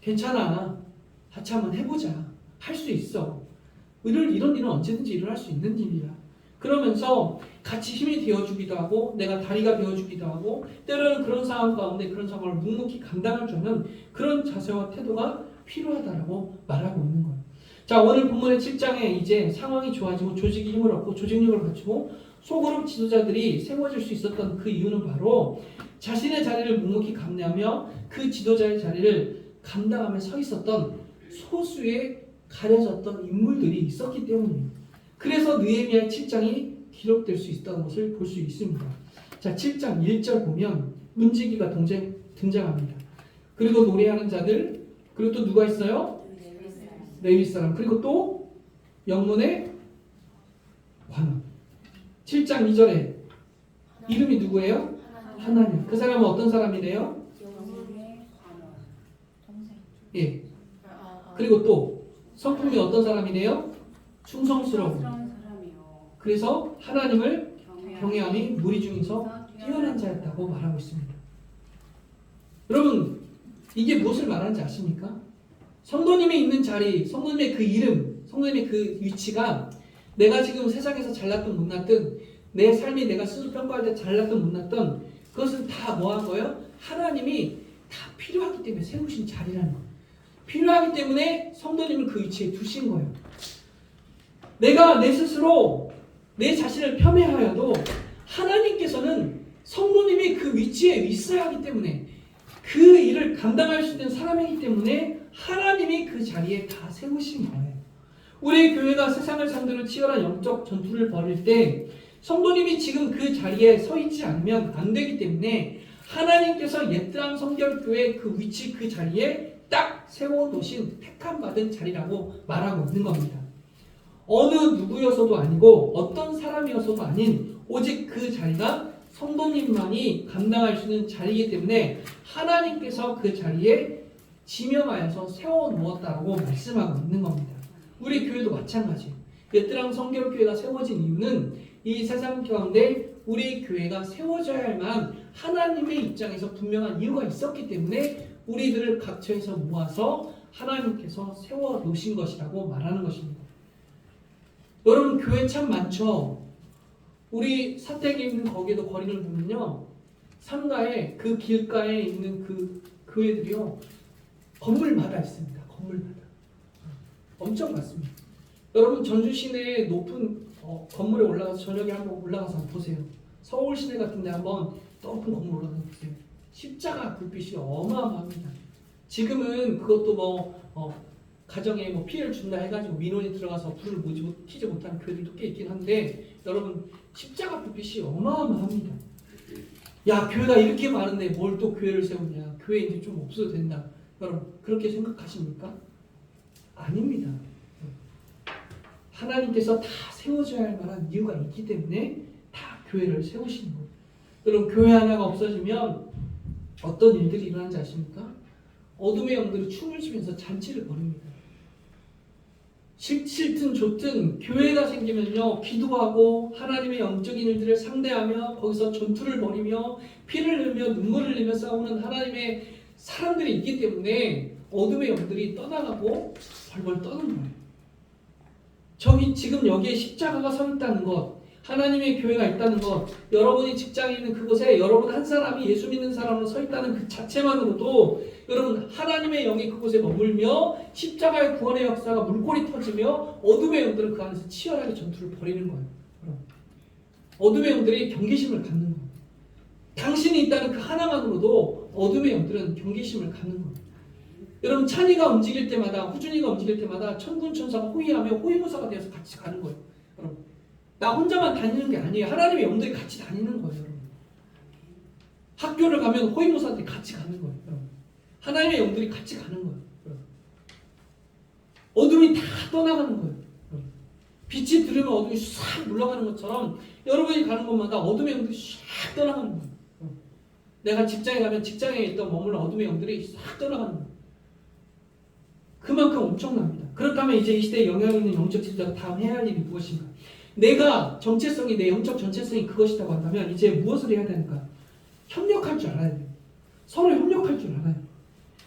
Speaker 3: 괜찮아. 같이 한번 해보자. 할 수 있어. 이런 일은 언제든지 일어날 수 있는 일이야. 그러면서 같이 힘이 되어주기도 하고 내가 다리가 되어주기도 하고 때로는 그런 상황 가운데 그런 상황을 묵묵히 감당할 줄 아는 그런 자세와 태도가 필요하다라고 말하고 있는 거예요. 자, 오늘 본문의 7장에 이제 상황이 좋아지고 조직이 힘을 얻고 조직력을 갖추고 소그룹 지도자들이 세워질 수 있었던 그 이유는 바로 자신의 자리를 묵묵히 감내하며 그 지도자의 자리를 감당하며 서 있었던 소수의 가려졌던 인물들이 있었기 때문이에요. 그래서 느헤미야 7장이 기록될 수 있다는 것을 볼 수 있습니다. 자, 7장 1절 보면 문지기가 등장합니다. 그리고 노래하는 자들, 그리고 또 누가 있어요? 레위 사람, 그리고 또 영문의 관원. 7장 2절에 이름이 누구예요? 하나님. 그 사람은 어떤 사람이래요? 예. 그리고 또 성품이 어떤 사람이래요? 충성스러운. 그래서 하나님을 경외함이 무리 중에서 뛰어난 자였다고 말하고 있습니다. 여러분, 이게 무엇을 말하는지 아십니까? 성도님이 있는 자리, 성도님의 그 이름, 성도님의 그 위치가 내가 지금 세상에서 잘났든 못났든 내 삶이 내가 스스로 평가할 때 잘났든 못났든 그것은 다 뭐 한 거예요? 하나님이 다 필요하기 때문에 세우신 자리라는 거예요. 필요하기 때문에 성도님을 그 위치에 두신 거예요. 내가 내 스스로 내 자신을 폄훼하여도 하나님께서는 성도님이 그 위치에 있어야 하기 때문에 그 일을 감당할 수 있는 사람이기 때문에 하나님이 그 자리에 다 세우신 거예요. 우리 교회가 세상을 상대로 치열한 영적 전투를 벌일 때 성도님이 지금 그 자리에 서 있지 않으면 안 되기 때문에 하나님께서 옛땅 성결교회 그 위치 그 자리에 딱 세워놓으신 택함받은 자리라고 말하고 있는 겁니다. 어느 누구여서도 아니고 어떤 사람이어서도 아닌 오직 그 자리가 성도님만이 감당할 수 있는 자리이기 때문에 하나님께서 그 자리에 지명하여서 세워놓았다고 말씀하고 있는 겁니다. 우리 교회도 마찬가지예요. 옛땅 성결교회가 세워진 이유는 이 세상 가운데 우리 교회가 세워져야 할 만한 하나님의 입장에서 분명한 이유가 있었기 때문에 우리들을 각처에서 모아서 하나님께서 세워놓으신 것이라고 말하는 것입니다. 여러분, 교회 참 많죠. 우리 사택에 있는 거기에도 거리를 보면요, 상가에 그 길가에 있는 그 교회들이요 건물마다 있습니다. 건물마다 엄청 많습니다. 여러분, 전주 시내 높은 건물에 올라가서 저녁에 한번 올라가서 한번 보세요. 서울 시내 같은데 한번 높은 건물 올라가서 보세요. 십자가 불빛이 어마어마합니다. 지금은 그것도 가정에 피해를 준다 해가지고 민원이 들어가서 불을 켜지 못하는 교회들도 꽤 있긴 한데 여러분, 십자가 불빛이 어마어마합니다. 야, 교회가 이렇게 많은데 뭘 또 교회를 세우냐, 교회 이제 좀 없어도 된다. 여러분, 그렇게 생각하십니까? 아닙니다. 하나님께서 다 세워줘야 할 만한 이유가 있기 때문에 다 교회를 세우시는 거예요. 여러분, 교회 하나가 없어지면 어떤 일들이 일어나는지 아십니까? 어둠의 영들이 춤을 추면서 잔치를 벌입니다. 싫든 좋든 교회가 생기면요, 기도하고 하나님의 영적인 일들을 상대하며 거기서 전투를 벌이며 피를 흘리며 눈물을 흘리며 싸우는 하나님의 사람들이 있기 때문에 어둠의 영들이 떠나가고 벌벌 떠는 거예요. 지금 여기에 십자가가 서 있다는 것, 하나님의 교회가 있다는 것, 여러분이 직장에 있는 그곳에 여러분 한 사람이 예수 믿는 사람으로 서 있다는 그 자체만으로도 여러분, 하나님의 영이 그곳에 머물며 십자가의 구원의 역사가 물꼬리 터지며 어둠의 영들은 그 안에서 치열하게 전투를 벌이는 거예요. 어둠의 영들이 경계심을 갖는 거예요. 당신이 있다는 그 하나만으로도 어둠의 영들은 경계심을 갖는 거예요. 여러분 찬이가 움직일 때마다 후준이가 움직일 때마다 천군천사가 호위하며 호위무사가 되어서 같이 가는 거예요. 여러분 나 혼자만 다니는 게 아니에요. 하나님의 영들이 같이 다니는 거예요. 여러분 학교를 가면 호위무사들이 같이 가는 거예요. 여러분 하나님의 영들이 같이 가는 거예요. 여러분. 어둠이 다 떠나가는 거예요. 여러분. 빛이 들으면 어둠이 싹 물러가는 것처럼 여러분이 가는 곳마다 어둠의 영들이 싹 떠나가는 거예요. 여러분. 내가 직장에 가면 직장에 있던 머물러 어둠의 영들이 싹 떠나가는 거예요. 그만큼 엄청납니다. 그렇다면 이제 이 시대에 영향 있는 영적 지도자가 다음 해야 할 일이 무엇인가? 내가 정체성이 내 영적 정체성이 그것이라고 한다면 이제 무엇을 해야 되는가? 협력할 줄 알아야 돼요. 서로 협력할 줄 알아요.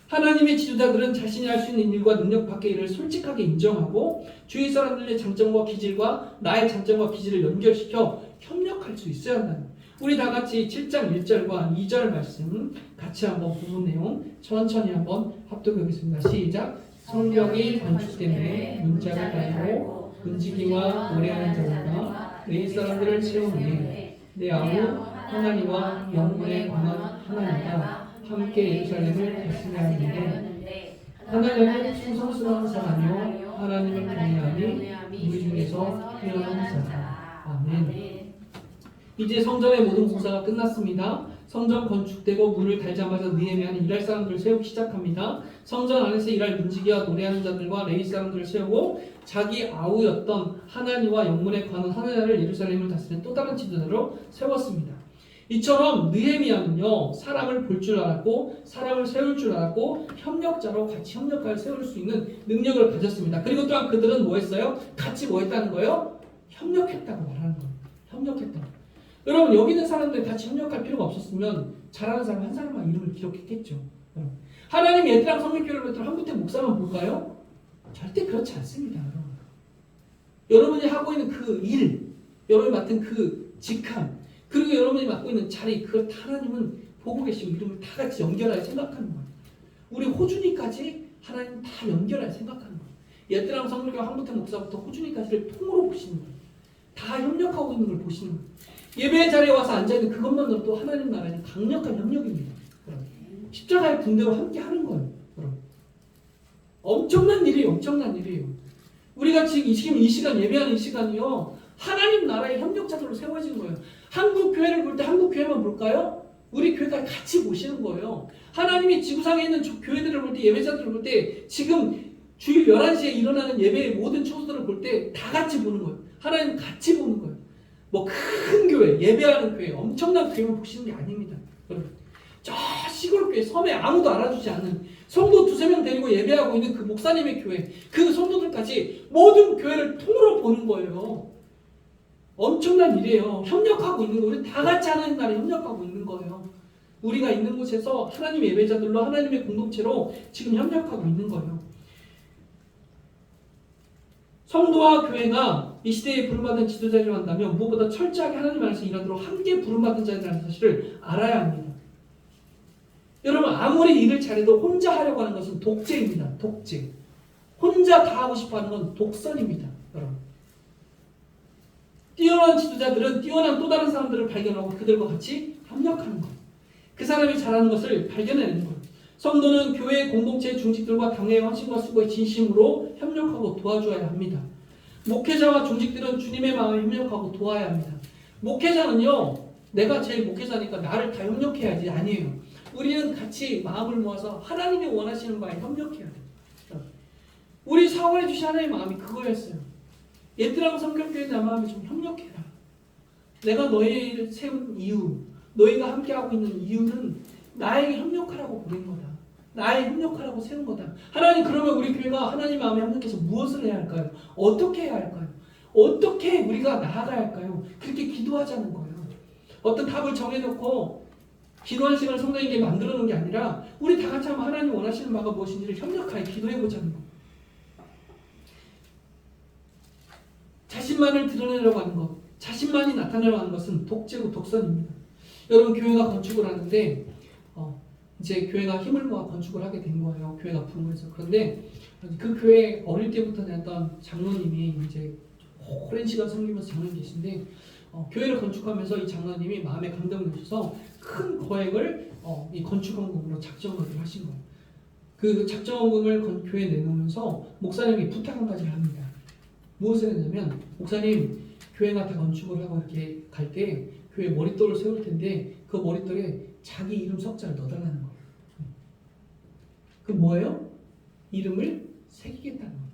Speaker 3: 하나님의 지도자들은 자신이 할 수 있는 일과 능력 밖의 일을 솔직하게 인정하고 주위 사람들의 장점과 기질과 나의 장점과 기질을 연결시켜 협력할 수 있어야 한다는. 우리 다 같이 7장 1절과 2절 말씀 같이 한번 부분 내용 천천히 한번 합독하겠습니다. 시작. 성경이 건축됨에 문자를 달고 금지기와 노래하는 자들과 내 사람들을 채우니 내 아우 하나님과 영문에 관한 하나님과 함께 예루살렘을 다스려야 하는데 하나님은 충성스러운 사람이요 하나님을 경외함이 우리 중에서 뛰어난 자다. 아멘. 이제 성전의 모든 공사가 끝났습니다. 성전 건축되고 문을 달자마자 느헤미야는 일할 사람들을 세우기 시작합니다. 성전 안에서 일할 문지기와 노래하는 자들과 레위 사람들을 세우고 자기 아우였던 하나니와 영문에 관한 하나님을 예루살렘을 다스리는 또 다른 지도자로 세웠습니다. 이처럼 느헤미야는요 사람을 볼 줄 알았고 사람을 세울 줄 알았고 협력자로 같이 협력하여 세울 수 있는 능력을 가졌습니다. 그리고 또한 그들은 뭐 했어요? 같이 뭐 했다는 거예요? 협력했다고 말하는 거예요. 협력했다. 여러분 여기 있는 사람들 같이 협력할 필요가 없었으면 잘하는 사람 한 사람만 이름을 기록했겠죠. 하나님 예트랑 성민교회를 베풀 한구태 목사만 볼까요? 절대 그렇지 않습니다. 여러분이 하고 있는 그 일, 여러분이 맡은 그 직함, 그리고 여러분이 맡고 있는 자리, 그걸 하나님은 보고 계시고 이름을 다 같이 연결하여 생각하는 거예요. 우리 호준이까지 하나님 다 연결하여 생각하는 거예요. 예트랑 성민교회 한구태 목사부터 호준이까지를 통으로 보시는 거예요. 다 협력하고 있는 걸 보시는 거예요. 예배의 자리에 와서 앉아있는 그것만으로도 하나님 나라는 강력한 협력입니다. 십자가의 분대로 함께 하는 거예요. 엄청난 일이에요. 엄청난 일이에요. 우리가 지금 이 시간 예배하는 이 시간이요. 하나님 나라의 협력자들로 세워지는 거예요. 한국 교회를 볼 때 한국 교회만 볼까요? 우리 교회가 같이 보시는 거예요. 하나님이 지구상에 있는 교회들을 볼 때 예배자들을 볼 때 지금 주일 11시에 일어나는 예배의 모든 초소들을 볼 때 다 같이 보는 거예요. 하나님 같이 보는 거예요. 뭐 큰 교회, 예배하는 교회, 엄청난 교회만 보시는 게 아닙니다. 여러분, 저 시골 교회, 섬에 아무도 알아주지 않는 성도 2-3명 데리고 예배하고 있는 그 목사님의 교회, 그 성도들까지 모든 교회를 통으로 보는 거예요. 엄청난 일이에요. 협력하고 있는 거, 우리 다 같이 하나님 나라에 협력하고 있는 거예요. 우리가 있는 곳에서 하나님의 예배자들로 하나님의 공동체로 지금 협력하고 있는 거예요. 성도와 교회가 이 시대에 부름받은 지도자라고 한다면 무엇보다 철저하게 하나님 안에서 일하도록 함께 부름받은 자들이라는 사실을 알아야 합니다. 여러분 아무리 일을 잘해도 혼자 하려고 하는 것은 독재입니다. 독재. 혼자 다 하고 싶어하는 건 독선입니다. 여러분. 뛰어난 지도자들은 뛰어난 또 다른 사람들을 발견하고 그들과 같이 협력하는 거예요. 그 사람이 잘하는 것을 발견해내는 거예요. 성도는 교회 공동체의 중직들과 당회의 헌신과 수고에 진심으로 협력하고 도와줘야 합니다. 목회자와 중직들은 주님의 마음에 협력하고 도와야 합니다. 목회자는요, 내가 제일 목회자니까 나를 다 협력해야지 아니에요. 우리는 같이 마음을 모아서 하나님이 원하시는 바에 협력해야 돼요. 우리 사원해 주신 하나님의 마음이 그거였어요. 얘들하고 성결교회 내 마음에 좀 협력해라. 내가 너희를 세운 이유, 너희가 함께하고 있는 이유는 나에게 협력하라고 보낸 거다. 나의 협력하라고 세운 거다. 하나님 그러면 우리 교회가 하나님 마음에 협력해서 무엇을 해야 할까요? 어떻게 해야 할까요? 어떻게 우리가 나아가야 할까요? 그렇게 기도하자는 거예요. 어떤 답을 정해놓고 기도하는 시간을 성도에게 만들어 놓은 게 아니라 우리 다 같이 한번 하나님 원하시는 바가 무엇인지를 협력하여 기도해보자는 거예요. 자신만을 드러내려고 하는 것, 자신만이 나타내려고 하는 것은 독재고 독선입니다. 여러분 교회가 건축을 하는데 이제 교회가 힘을 모아 건축을 하게 된 거예요. 교회가 부흥해서. 그런데 그 교회 어릴 때부터 다녔던 장로님이 이제 오랜 시간 섬기면서 장로님이신데 교회를 건축하면서 이 장로님이 마음에 감동을 주셔서 큰 거액을 이 건축원금으로 작정을 하신 거예요. 그 작정원금을 교회에 내놓으면서 목사님이 부탁 한 가지를 합니다. 무엇을 했냐면 목사님 교회가 다 건축을 하고 이렇게 갈 때 교회 머릿돌을 세울 텐데 그 머릿돌에 자기 이름 석자를 넣어달라는 거예요. 그 뭐예요? 이름을 새기겠다는 거예요.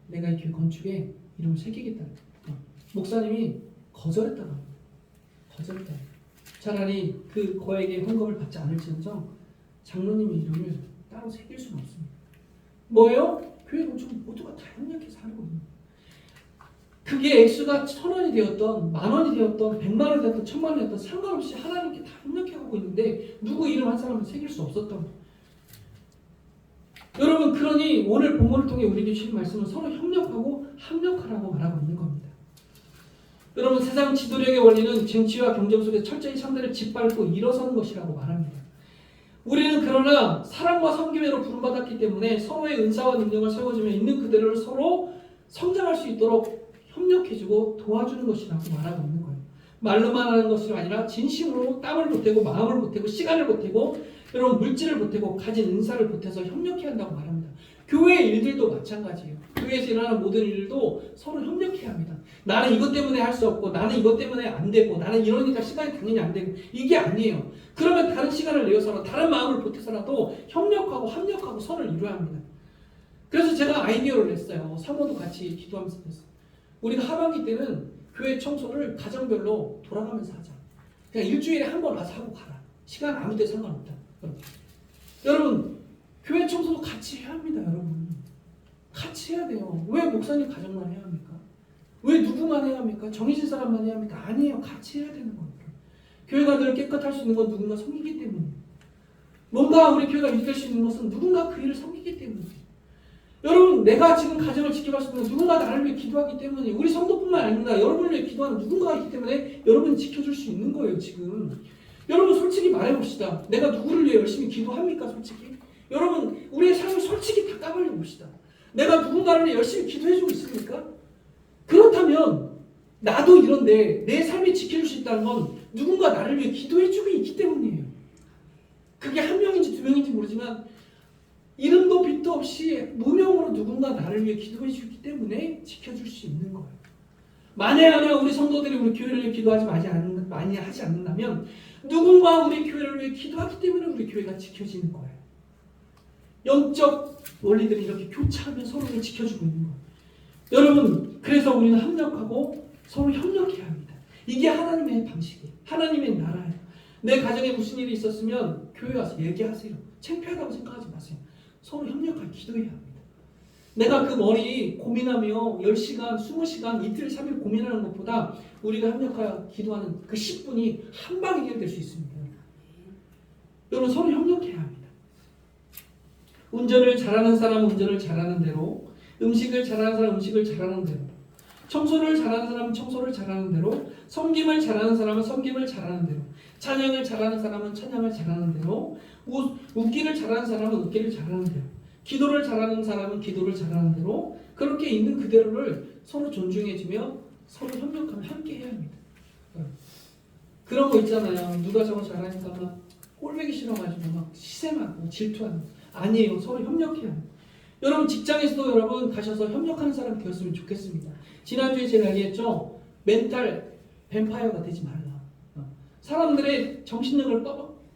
Speaker 3: 내가 이 교회 건축에 이름을 새기겠다는 거예요. 목사님이 거절했다는 거예요. 거절했다. 차라리 그 거액의 헌금을 받지 않을지언정 장로님의 이름을 따로 새길 수는 없습니다. 뭐예요? 교회 건축은 모두가 다 협력해서 하는 거예요. 그게 액수가 1,000원이 되었던 10,000원이 되었던 100만원이 되었던 1,000만원이 되었던 상관없이 하나님께 다 협력해가고 있는데 누구 이름 한 사람은 새길 수 없었던 거예요. 여러분 그러니 오늘 본문을 통해 우리에게 주신 말씀은 서로 협력하고 합력하라고 말하고 있는 겁니다. 여러분 세상 지도력의 원리는 정치와 경쟁 속에 철저히 상대를 짓밟고 일어서는 것이라고 말합니다. 우리는 그러나 사랑과 섬김으로 부름받았기 때문에 서로의 은사와 능력을 세워주며 있는 그대로를 서로 성장할 수 있도록 협력해주고 도와주는 것이라고 말하고 있는 거예요. 말로만 하는 것이 아니라 진심으로 땀을 보태고 마음을 보태고 시간을 보태고 여러분 물질을 보태고 가진 은사를 보태서 협력해야 한다고 말합니다. 교회 일들도 마찬가지예요. 교회에서 일어나는 모든 일도 서로 협력해야 합니다. 나는 이것 때문에 할 수 없고 나는 이것 때문에 안 되고 나는 이러니까 시간이 당연히 안 되고 이게 아니에요. 그러면 다른 시간을 내어서라도 다른 마음을 보태서라도 협력하고 합력하고 선을 이루어야 합니다. 그래서 제가 아이디어를 냈어요. 사모도 같이 기도하면서 냈어요. 우리가 하반기 때는 교회 청소를 가정별로 돌아가면서 하자. 그냥 일주일에 한 번 와서 하고 가라. 시간 아무 때 상관없다. 여러분 교회 청소도 같이 해야 합니다. 여러분 같이 해야 돼요. 왜 목사님 가정만 해야 합니까? 왜 누구만 해야 합니까? 정해진 사람만 해야 합니까? 아니에요. 같이 해야 되는 거예요. 교회가 늘 깨끗할 수 있는 건 누군가 섬기기 때문이에요. 뭔가 우리 교회가 유지될 수 있는 것은 누군가 그 일을 섬기기 때문이에요. 여러분 내가 지금 가정을 지켜갈 수 있는 누군가 나를 위해 기도하기 때문에 우리 성도뿐만 아니라 여러분을 위해 기도하는 누군가가 있기 때문에 여러분이 지켜줄 수 있는 거예요. 지금 여러분 솔직히 말해봅시다. 내가 누구를 위해 열심히 기도합니까? 솔직히 여러분 우리의 삶을 솔직히 다 까발려 봅시다. 내가 누군가를 위해 열심히 기도해주고 있습니까? 그렇다면 나도 이런데 내 삶이 지켜줄 수 있다는 건 누군가 나를 위해 기도해주고 있기 때문이에요. 그게 한 명인지 두 명인지 모르지만 이름도 빛도 없이 무명으로 누군가 나를 위해 기도해주기 때문에 지켜줄 수 있는 거예요. 만에 하나 우리 성도들이 우리 교회를 위해 기도하지 많이 하지 않는다면 누군가 우리 교회를 위해 기도하기 때문에 우리 교회가 지켜지는 거예요. 영적 원리들이 이렇게 교차하며 서로를 지켜주고 있는 거예요. 여러분 그래서 우리는 합력하고 서로 협력해야 합니다. 이게 하나님의 방식이에요. 하나님의 나라예요. 내 가정에 무슨 일이 있었으면 교회 와서 얘기하세요. 창피하다고 생각하지 마세요. 서로 협력하고 기도해야 합니다. 내가 그 머리 고민하며 10시간, 20시간, 이틀, 3일 고민하는 것보다 우리가 협력하여 기도하는 그 10분이 한 방에 해결될 수 있습니다. 여러분 서로 협력해야 합니다. 운전을 잘하는 사람은 운전을 잘하는 대로, 음식을 잘하는 사람은 음식을 잘하는 대로, 청소를 잘하는 사람은 청소를 잘하는 대로, 섬김을 잘하는 사람은 섬김을 잘하는 대로, 찬양을 잘하는 사람은 찬양을 잘하는 대로, 웃기를 잘하는 사람은 웃기를 잘하는 대로, 기도를 잘하는 사람은 기도를 잘하는 대로 그렇게 있는 그대로를 서로 존중해주며 서로 협력하며 함께 해야 합니다. 그런 거 있잖아요. 누가 저거 잘하니까 막 꼴보기 싫어가지고 막 시샘하고 질투하는 거. 아니에요. 서로 협력해야 합니다. 여러분 직장에서도 여러분 가셔서 협력하는 사람이 되었으면 좋겠습니다. 지난주에 제가 얘기했죠. 멘탈 뱀파이어가 되지 말라. 사람들의 정신력을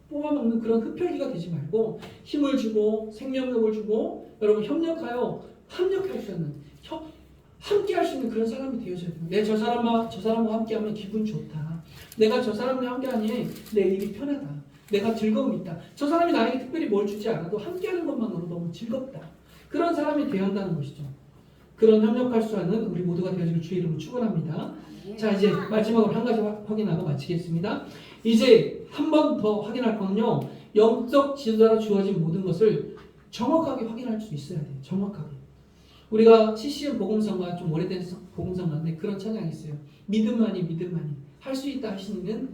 Speaker 3: 뽑아먹는 그런 흡혈귀가 되지 말고 힘을 주고 생명력을 주고 여러분 협력하여 합력할 수 있는 함께 할 수 있는 그런 사람이 되어줘야 됩니다. 내 저 사람과 함께하면 기분 좋다. 내가 저 사람과 함께하니 내 일이 편하다. 내가 즐거움이 있다. 저 사람이 나에게 특별히 뭘 주지 않아도 함께하는 것만으로 너무 즐겁다. 그런 사람이 되어야 한다는 것이죠. 그런 협력할 수 있는 우리 모두가 되어지길 주의 이름으로 축원합니다. 자 이제 마지막으로 한 가지 확인하고 마치겠습니다. 이제 한 번 더 확인할 거는요. 영적 지도자로 주어진 모든 것을 정확하게 확인할 수 있어야 돼요. 정확하게. 우리가 CCM 복음성가 좀 오래된 복음성가인데 그런 찬양이 있어요. 믿음만이 할 수 있다 하시는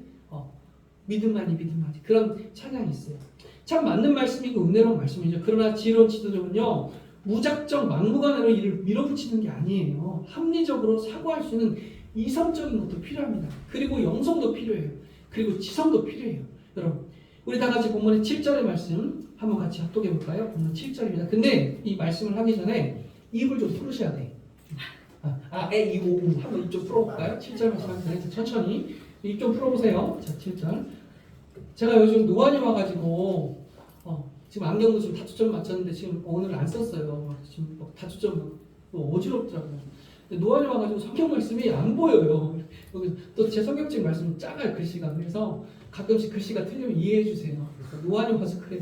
Speaker 3: 믿음만이 그런 찬양이 있어요. 참 맞는 말씀이고 은혜로운 말씀이죠. 그러나 지혜로운 지도자는요. 무작정 막무가내로 일을 밀어붙이는 게 아니에요. 합리적으로 사고할 수 있는 이성적인 것도 필요합니다. 그리고 영성도 필요해요. 그리고 지성도 필요해요. 여러분 우리 다 같이 본문의 7절의 말씀 한번 같이 합독해 볼까요? 본문 7절입니다. 근데 이 말씀을 하기 전에 입을 좀 풀으셔야 돼. 에, 이, 오, 한번 입 좀 풀어볼까요? 7절 말씀 하기 전에 천천히 입 좀 풀어보세요. 자, 7절. 제가 요즘 노안이 와가지고 지금 안경도 지금 다초점 맞췄는데 지금 오늘 안 썼어요. 지금 다초점 어지럽더라고요. 노안이 와가지고 성경 말씀이 안 보여요. 또 제 성경책 말씀은 작아요, 글씨가. 그래서 가끔씩 글씨가 틀리면 이해해 주세요. 노안이 와서 그래요.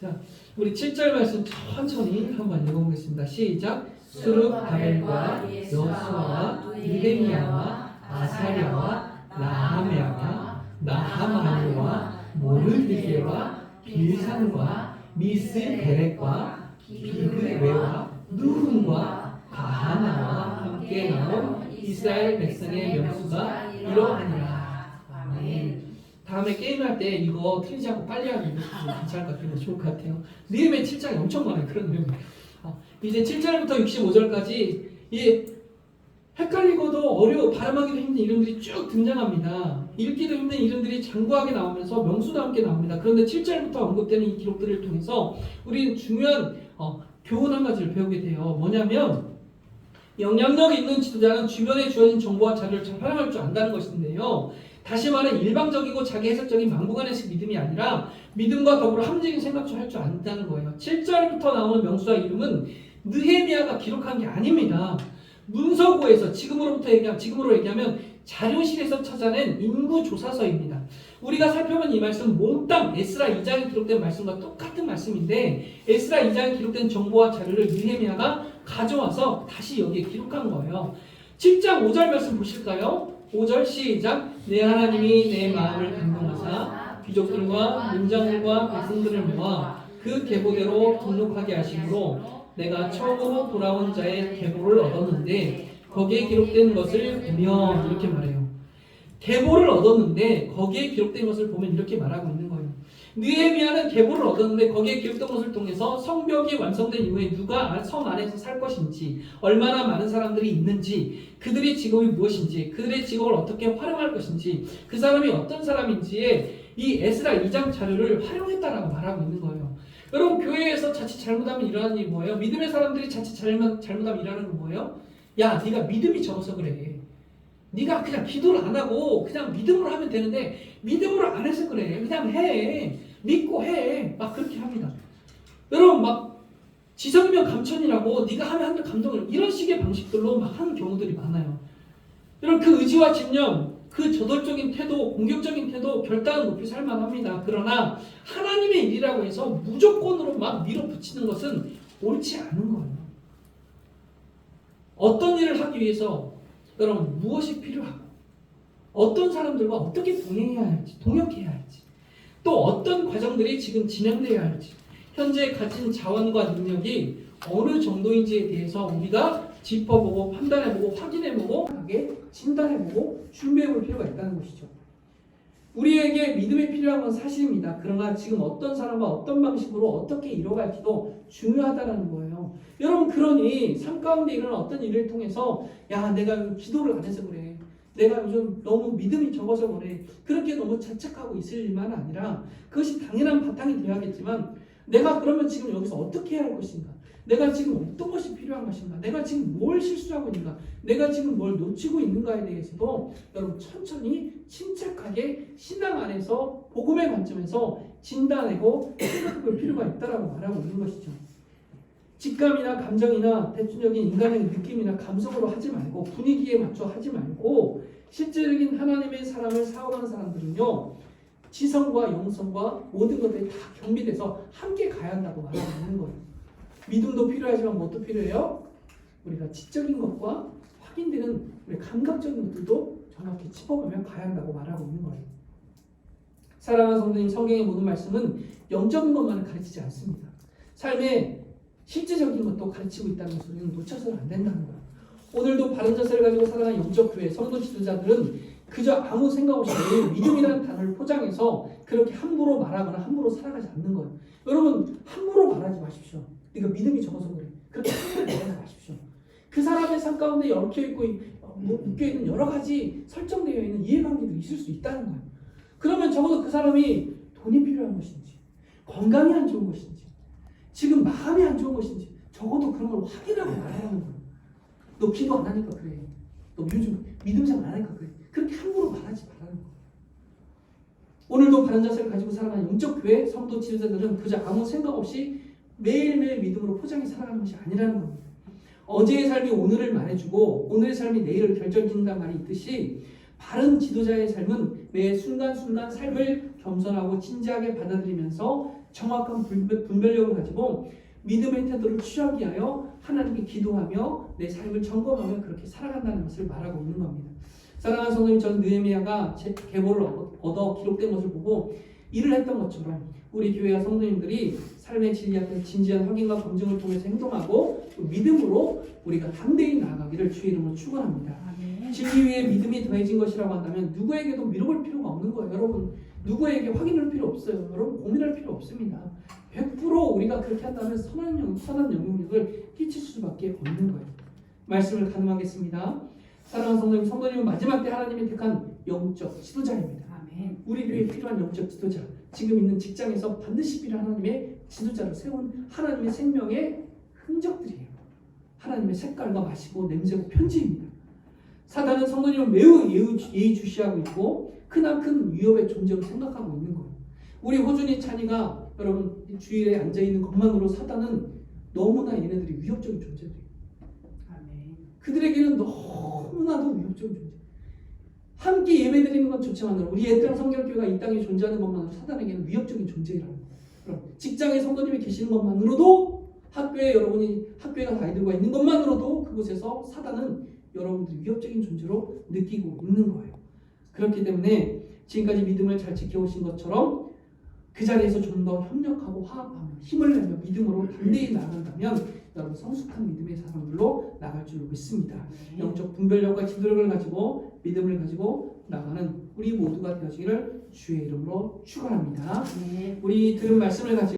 Speaker 3: 자, 우리 7절 말씀 천천히 한번 읽어보겠습니다. 시작. 스룹바벨과 여수아와 느헤미야와 아사랴와 나하메야와 나하마니와 모르드게와 빌산과 미스베렉과 비그웨와 누훈과 가하나와 함께 나온 이스라엘 백성의 명수가 이러하니라. 아멘. 다음에 게임할 때 이거 틀리지 않고 빨리 하면 괜찮을 것 같아요. 좋을 것 같아요. 느헤미야 7장이 엄청 많아요. 그런 내용. 이제 7절부터 65절까지 이 헷갈리고도 발음하기도 힘든 이름들이 쭉 등장합니다. 읽기도 힘든 이름들이 장구하게 나오면서 명수도 함께 나옵니다. 그런데 7절부터 언급되는 이 기록들을 통해서 우리는 중요한 교훈 한 가지를 배우게 돼요. 뭐냐면 영향력 있는 지도자는 주변에 주어진 정보와 자료를 잘 활용할 줄 안다는 것인데요. 다시 말해 일방적이고 자기 해석적인 막무가내식 믿음이 아니라 믿음과 더불어 합리적인 생각도 할 줄 안다는 거예요. 7절부터 나오는 명수와 이름은 느헤미야가 기록한 게 아닙니다. 문서고에서 지금으로 얘기하면 자료실에서 찾아낸 인구조사서입니다. 우리가 살펴본 이 말씀 몽땅 에스라 2장에 기록된 말씀과 똑같은 말씀인데 에스라 2장에 기록된 정보와 자료를 느헤미야가 가져와서 다시 여기에 기록한 거예요. 7장 5절 말씀 보실까요? 5절 시작. 내 하나님이 내 마음을 감동하사 귀족들과 문장들과 백성들을 모아 그 계보대로 등록하게 하심으로 내가 처음으로 돌아온 자의 계보를 얻었는데 거기에 기록된 것을 보면 이렇게 말해요. 계보를 얻었는데 거기에 기록된 것을 보면 이렇게 말하고 있는 거예요. 느헤미야는 계보를 얻었는데 거기에 기록된 것을 통해서 성벽이 완성된 이후에 누가 성 안에서 살 것인지, 얼마나 많은 사람들이 있는지, 그들의 직업이 무엇인지, 그들의 직업을 어떻게 활용할 것인지, 그 사람이 어떤 사람인지에 이 에스라 2장 자료를 활용했다라고 말하고 있는 거예요. 여러분 교회에서 자칫 잘못하면 일어나는 일이 뭐예요? 믿음의 사람들이 자칫 잘못하면 일어나는 건 뭐예요? 야, 네가 믿음이 적어서 그래. 네가 그냥 기도를 안 하고 그냥 믿음으로 하면 되는데 믿음으로 안 해서 그래. 그냥 해. 믿고 해. 막 그렇게 합니다. 여러분 막 지성이면 감천이라고 네가 하면 하는 감동을 이런 식의 방식들로 막 하는 경우들이 많아요. 여러분 그 의지와 집념, 그 저돌적인 태도, 공격적인 태도 결단은 높이 살만합니다. 그러나 하나님의 일이라고 해서 무조건으로 막 밀어붙이는 것은 옳지 않은 거예요. 어떤 일을 하기 위해서 여러분 무엇이 필요하고 어떤 사람들과 어떻게 동역해야 할지 또 어떤 과정들이 지금 진행돼야 할지 현재 가진 자원과 능력이 어느 정도인지에 대해서 우리가 짚어보고 판단해보고 확인해보고 진단해보고 준비해볼 필요가 있다는 것이죠. 우리에게 믿음이 필요한 건 사실입니다. 그러나 지금 어떤 사람과 어떤 방식으로 어떻게 이뤄갈지도 중요하다는 거예요. 여러분 그러니 삶 가운데 일어나는 어떤 일을 통해서 야 내가 기도를 안 해서 그래. 내가 요즘 너무 믿음이 적어서 그래. 그렇게 너무 자책하고 있을 일만 아니라 그것이 당연한 바탕이 되어야겠지만 내가 그러면 지금 여기서 어떻게 해야 할 것인가? 내가 지금 어떤 것이 필요한 것인가? 내가 지금 뭘 실수하고 있는가? 내가 지금 뭘 놓치고 있는가에 대해서도 여러분 천천히 침착하게 신앙 안에서 복음의 관점에서 진단하고 생각해볼 필요가 있다라고 말하고 있는 것이죠. 직감이나 감정이나 대충적인 인간의 느낌이나 감성으로 하지 말고 분위기에 맞춰 하지 말고 실제적인 하나님의 사람을 사랑하는 사람들은요 지성과 영성과 모든 것들이 다 경비돼서 함께 가야 한다고 말하고 있는 거예요. 믿음도 필요하지만 무엇도 필요해요? 우리가 지적인 것과 확인되는 우리 감각적인 것들도 정확히 짚어보면 가야 한다고 말하고 있는 거예요. 사랑하는 성도님, 성경의 모든 말씀은 영적인 것만을 가르치지 않습니다. 삶의 실제적인 것도 가르치고 있다는 것을 우리는 놓쳐서는 안 된다는 거예요. 오늘도 바른 자세를 가지고 살아가는 영적교회 성도 지도자들은 그저 아무 생각 없이 믿음이라는 단어를 포장해서 그렇게 함부로 말하거나 함부로 살아가지 않는 거예요. 여러분 함부로 말하지 마십시오. 네가 믿음이 적어서 그래. 그렇게 함부로 말하지 마십시오. 그 사람의 삶 가운데 얽혀있고 묶여있는 여러 가지 설정되어 있는 이해관계들이 있을 수 있다는 거예요. 그러면 적어도 그 사람이 돈이 필요한 것인지, 건강이 안 좋은 것인지, 지금 마음이 안 좋은 것인지 적어도 그런 걸 확인하고 말하는 거예요. 너 기도 안 하니까 그래. 너 요즘 믿음 생활 안 하니까 그래. 그렇게 함부로 말하지 말라는 거예요. 오늘도 바른 자세를 가지고 살아가는 영적 교회 성도 지도자들은 그저 아무 생각 없이 매일매일 믿음으로 포장해 살아가는 것이 아니라는 겁니다. 어제의 삶이 오늘을 말해주고 오늘의 삶이 내일을 결정짓는다는 말이 있듯이 바른 지도자의 삶은 매 순간순간 삶을 겸손하고 진지하게 받아들이면서 정확한 분별력을 가지고 믿음의 태도를 취하기 위하여 하나님께 기도하며 내 삶을 점검하며 그렇게 살아간다는 것을 말하고 있는 겁니다. 사랑하는 성도님, 저는 느헤미야가 계보를 얻어 기록된 것을 보고 일을 했던 것처럼 우리 교회와 성도님들이 삶의 진리 앞에서 진지한 확인과 검증을 통해서 행동하고 믿음으로 우리가 담대히 나아가기를 주의 이름으로 축원합니다. 진리 위에 믿음이 더해진 것이라고 한다면 누구에게도 밀어볼 필요가 없는 거예요. 여러분, 누구에게 확인할 필요 없어요. 여러분, 고민할 필요 없습니다. 100% 우리가 그렇게 한다면 선한 영향력을 끼칠 수밖에 없는 거예요. 말씀을 가늠하겠습니다. 사랑하는 성도님, 성도님은 마지막 때 하나님이 택한 영적 지도자입니다.
Speaker 4: 아멘.
Speaker 3: 우리 교회에 필요한 영적 지도자, 지금 있는 직장에서 반드시 필요한 하나님의 지도자를 세운 하나님의 생명의 흔적들이에요. 하나님의 색깔과 맛이고 냄새고 편지입니다. 사단은 성도님을 매우 예의주시하고 있고 크나큰 위협의 존재로 생각하고 있는 거예요. 우리 호준이 찬이가 여러분 주위에 앉아있는 것만으로 사단은 너무나 얘네들이 위협적인 존재들이에요.
Speaker 4: 아멘.
Speaker 3: 그들에게는 너무나도 위협적인 존재. 함께 예배드리는 건 좋지만 우리 애들랑 성결교회가 이 땅에 존재하는 것만으로 사단에게는 위협적인 존재라는 거예요. 그럼 직장에 성도님이 계시는 것만으로도 학교에 아이들과 있는 것만으로도 그곳에서 사단은 여러분들이 위협적인 존재로 느끼고 있는 거예요. 그렇기 때문에 지금까지 믿음을 잘 지켜오신 것처럼 그 자리에서 좀 더 협력하고 화합하며 힘을 내며 믿음으로 담대히 나아간다면 여러분 성숙한 믿음의 사람들로 나갈 줄로 믿습니다. 영적 분별력과 지도력을 가지고 믿음을 가지고 나가는 우리 모두가 되어지기를 주의 이름으로 축원합니다. 우리 들은 말씀을 가지고